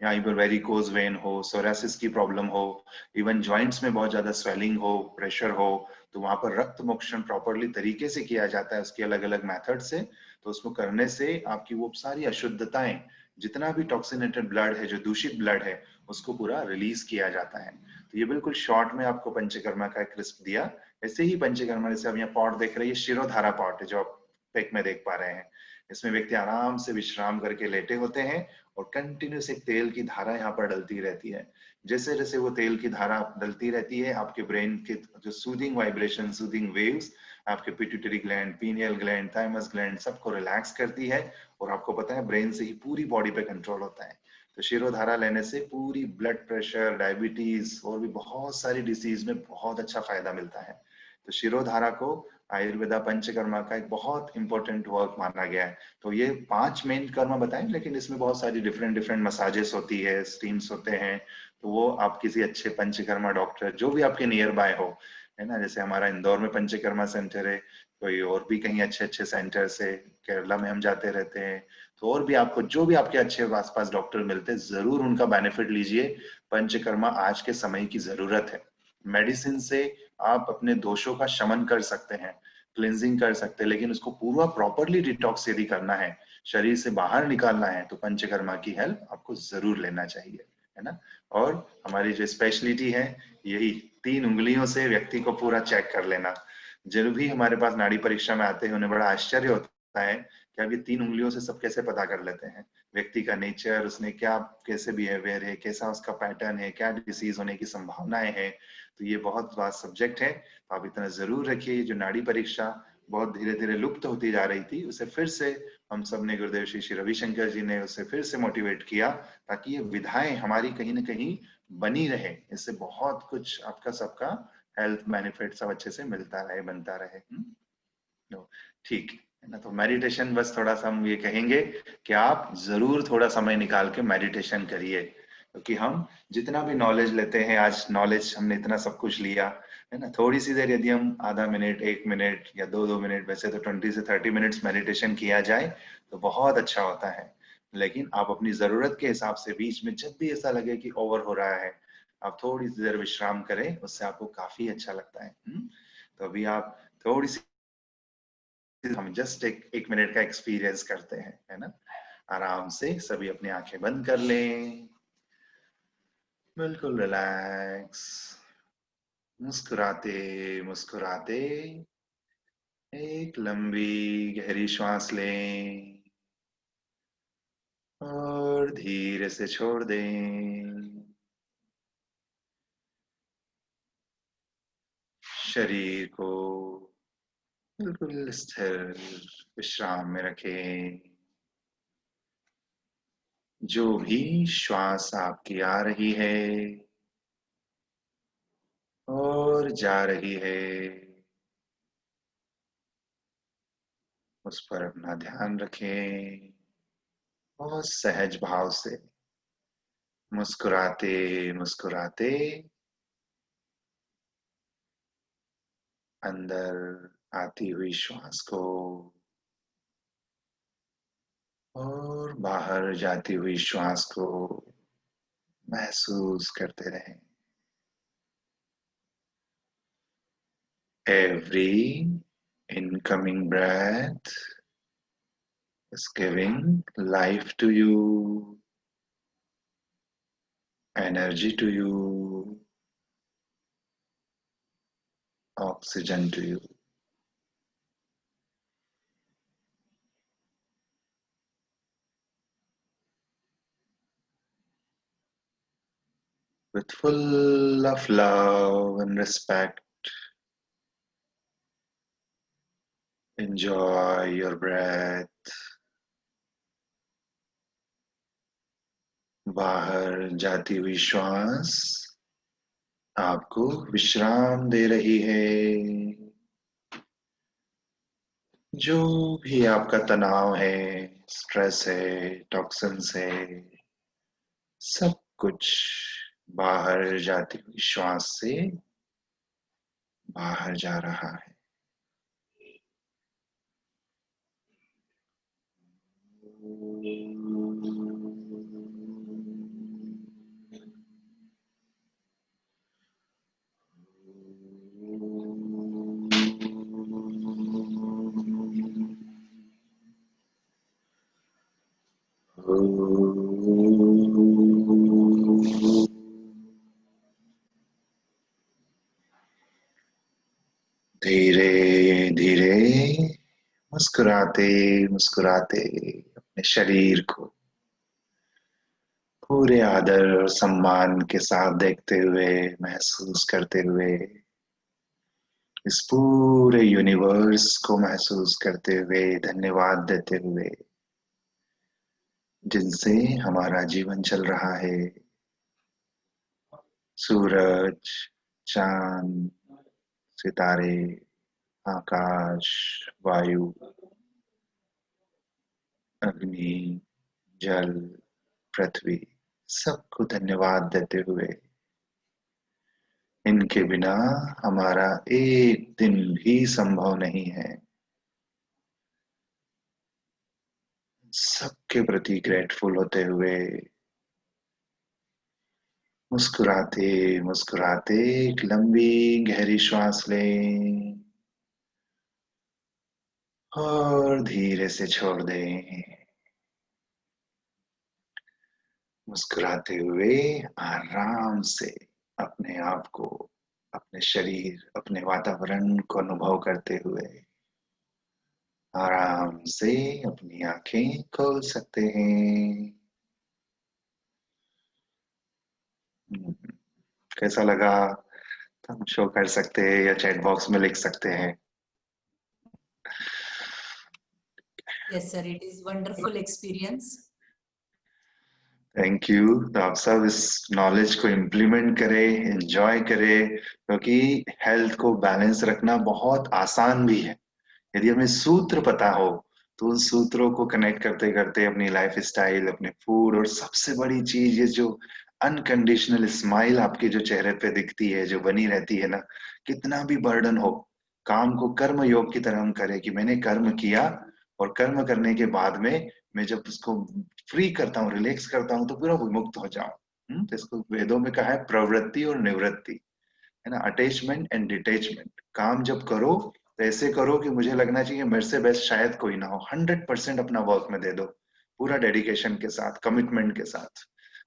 या इवन वेरिकोज वेन हो, सोरासिस की प्रॉब्लम हो, इवन जॉइंट्स में बहुत ज्यादा स्वेलिंग हो, प्रेशर हो, तो वहां पर रक्त मोक्षण प्रॉपरली तरीके से किया जाता है, उसके अलग अलग मेथड से। तो उसको करने से आपकी वो सारी अशुद्धताएं, जितना भी टॉक्सिनेटेड ब्लड है, जो दूषित ब्लड है, उसको पूरा रिलीज किया जाता है। तो ये बिल्कुल शॉर्ट में आपको पंचकर्मा का एक लिस्ट दिया। ऐसे ही पंचकर्मा, जैसे आप यहाँ पॉट देख रहे हैं, ये शिरोधारा पॉट है जो आप पिक में देख पा रहे हैं। इसमें व्यक्ति आराम से विश्राम करके लेटे होते हैं और कंटिन्यूस एक तेल की धारा यहाँ पर डलती रहती है। जैसे जैसे वो तेल की धारा डलती रहती है, आपके ब्रेन के जो सूदिंग वाइब्रेशन, सूदिंग वेव्स आपके pituitary gland, pineal gland, thymus gland सबको रिलैक्स करती है, और आपको पता है ब्रेन से ही पूरी बॉडी पे कंट्रोल होता है। तो शिरोधारा लेने से पूरी ब्लड प्रेशर, डायबिटीज और भी बहुत सारी डिसीज में बहुत अच्छा फायदा मिलता है। तो शिरोधारा को आयुर्वेदा पंचकर्मा का एक बहुत इंपॉर्टेंट वर्क माना गया है। तो ये 5 मेन कर्म बताएं, लेकिन इसमें बहुत सारी डिफरेंट डिफरेंट मसाजेस होती है, स्टीम्स होते हैं। तो वो आप किसी अच्छे पंचकर्मा डॉक्टर जो भी आपके नियर बाय हो, है ना, जैसे हमारा इंदौर में पंचकर्मा सेंटर है, कोई और भी कहीं अच्छे अच्छे सेंटर से केरला में हम जाते रहते हैं, तो और भी आपको जो भी आपके अच्छे आसपास डॉक्टर मिलते हैं, जरूर उनका बेनिफिट लीजिए। पंचकर्मा आज के समय की जरूरत है। मेडिसिन से आप अपने दोषों का शमन कर सकते हैं, क्लिनजिंग कर सकते हैं, लेकिन उसको पूरा प्रॉपरली डिटॉक्स यदि करना है, शरीर से बाहर निकालना है, तो पंचकर्मा की हेल्प आपको जरूर लेना चाहिए, है ना। और हमारी जो स्पेशलिटी है यही 3 उंगलियों से व्यक्ति को पूरा चेक कर लेना। जब भी हमारे पास नाड़ी परीक्षा में आते हैं, उन्हें बड़ा आश्चर्य होता है कि आप ये 3 उंगलियों से सब कैसे पता कर लेते हैं, व्यक्ति का नेचर, उसने क्या कैसे बिहेवियर है, कैसा उसका पैटर्न है, क्या डिसीज होने की संभावनाएं हैं। तो ये बहुत वास्ट सब्जेक्ट है, तो आप इतना जरूर रखिए। जो नाड़ी परीक्षा बहुत धीरे धीरे लुप्त होती जा रही थी, उसे फिर से हम सब ने, गुरुदेव श्री श्री रविशंकर जी ने उसे फिर से मोटिवेट किया, ताकि ये विधाएं हमारी कहीं ना कहीं बनी रहे। इससे बहुत कुछ आपका सबका हेल्थ बेनिफिट सब अच्छे से मिलता रहे, बनता रहे। तो ठीक है ना। तो मेडिटेशन बस थोड़ा सा हम ये कहेंगे कि आप जरूर थोड़ा समय निकाल के मेडिटेशन करिए, क्योंकि हम जितना भी नॉलेज लेते हैं, आज नॉलेज हमने इतना सब कुछ लिया, है ना, थोड़ी सी देर यदि हम आधा मिनट, 1 मिनट या 2 मिनट, वैसे तो 20 से 30 मिनट्स मेडिटेशन किया जाए तो बहुत अच्छा होता है। लेकिन आप अपनी जरूरत के हिसाब से बीच में जब भी ऐसा लगे कि ओवर हो रहा है, आप थोड़ी सी देर विश्राम करें, उससे आपको काफी अच्छा लगता है। तो अभी आप थोड़ी सी, हम जस्ट एक मिनट का एक्सपीरियंस करते हैं, है ना। आराम से सभी अपनी आंखें बंद कर लें, बिल्कुल रिलैक्स, मुस्कुराते मुस्कुराते एक लंबी गहरी श्वास लें और धीरे से छोड़ दें। शरीर को बिल्कुल स्थिर विश्राम में रखें। जो भी श्वास आपकी आ रही है और जा रही है, उस पर अपना ध्यान रखें, बहुत सहज भाव से मुस्कुराते मुस्कुराते अंदर आती हुई श्वास को और बाहर जाती हुई श्वास को महसूस करते रहें। Every incoming breath is giving life to you, energy to you, oxygen to you. With full of love and respect, enjoy your breath. बाहर जाती हुई श्वास आपको विश्राम दे रही है। जो भी आपका तनाव है, स्ट्रेस है, टॉक्सिन्स है, सब कुछ बाहर जाती हुई श्वास से बाहर जा रहा है। धीरे धीरे मुस्कुराते मुस्कुराते अपने शरीर को पूरे आदर और सम्मान के साथ देखते हुए, महसूस करते हुए, इस पूरे यूनिवर्स को महसूस करते हुए, धन्यवाद देते हुए, जिनसे हमारा जीवन चल रहा है। सूरज, चांद, सितारे, आकाश, वायु, अग्नि, जल, पृथ्वी, सबको धन्यवाद देते हुए, इनके बिना हमारा एक दिन भी संभव नहीं है। सबके प्रति ग्रेटफुल होते हुए, मुस्कुराते मुस्कुराते एक लंबी गहरी श्वास लें और धीरे से छोड़ दें। मुस्कुराते हुए आराम से अपने आप को, अपने शरीर, अपने वातावरण को अनुभव करते हुए आराम से अपनी आंखें खोल सकते हैं। कैसा लगा? हम शो कर सकते हैं या चैट बॉक्स में लिख सकते हैं। Yes, sir. It is wonderful experience. Thank you. तो आप सब इस नॉलेज को इम्प्लीमेंट करें, एंजॉय करें, क्योंकि हेल्थ को बैलेंस रखना बहुत आसान भी है। यदि हमें सूत्र पता हो तो उन सूत्रों को कनेक्ट करते करते अपनी लाइफ स्टाइल, अपने फूड, और सबसे बड़ी चीज ये जो अनकंडीशनल स्माइल आपके जो चेहरे पे दिखती है, जो बनी रहती है ना, कितना भी बर्डन हो, काम को कर्म योग की तरह हम करें कि मैंने कर्म किया और कर्म करने के बाद में मैं जब उसको फ्री करता हूँ, रिलैक्स करता हूँ, तो पूरा विमुक्त हो जाऊं। तो इसको वेदों में कहा है प्रवृत्ति और निवृत्ति, है ना, अटैचमेंट एंड डिटैचमेंट। काम जब करो तो ऐसे करो कि मुझे लगना चाहिए मेरे से बेस्ट शायद कोई ना हो। 100% अपना वर्क में दे दो, पूरा डेडिकेशन के साथ, कमिटमेंट के साथ।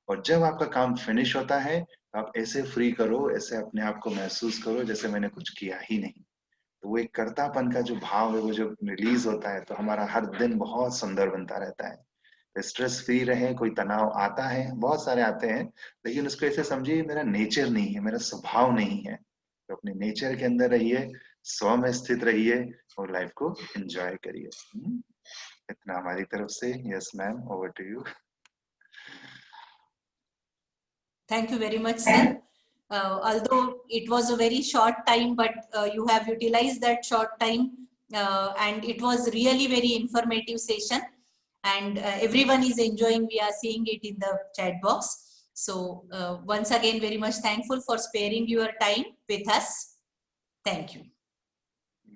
और जब आपका काम फिनिश होता है तो आप ऐसे फ्री करो, ऐसे अपने आप को महसूस करो जैसे मैंने कुछ किया ही नहीं। तो वो एक कर्तापन का जो भाव है वो जब रिलीज होता है तो हमारा हर दिन बहुत सुंदर बनता रहता है। स्ट्रेस फ्री रहे, कोई तनाव आता है, बहुत सारे आते हैं, लेकिन उसको ऐसे समझिए मेरा नेचर नहीं है, मेरा स्वभाव नहीं है। तो अपने नेचर के अंदर रहिए, स्व में स्थित रहिए और लाइफ को एंजॉय करिए। इतना हमारी तरफ से। Yes ma'am, over to you. Thank you very much, sir. Although it was a very short time, but you have utilized that short time, and it was really very informative session, and everyone is enjoying. We are seeing it in the chat box. So once again, very much thankful for sparing your time with us. Thank you.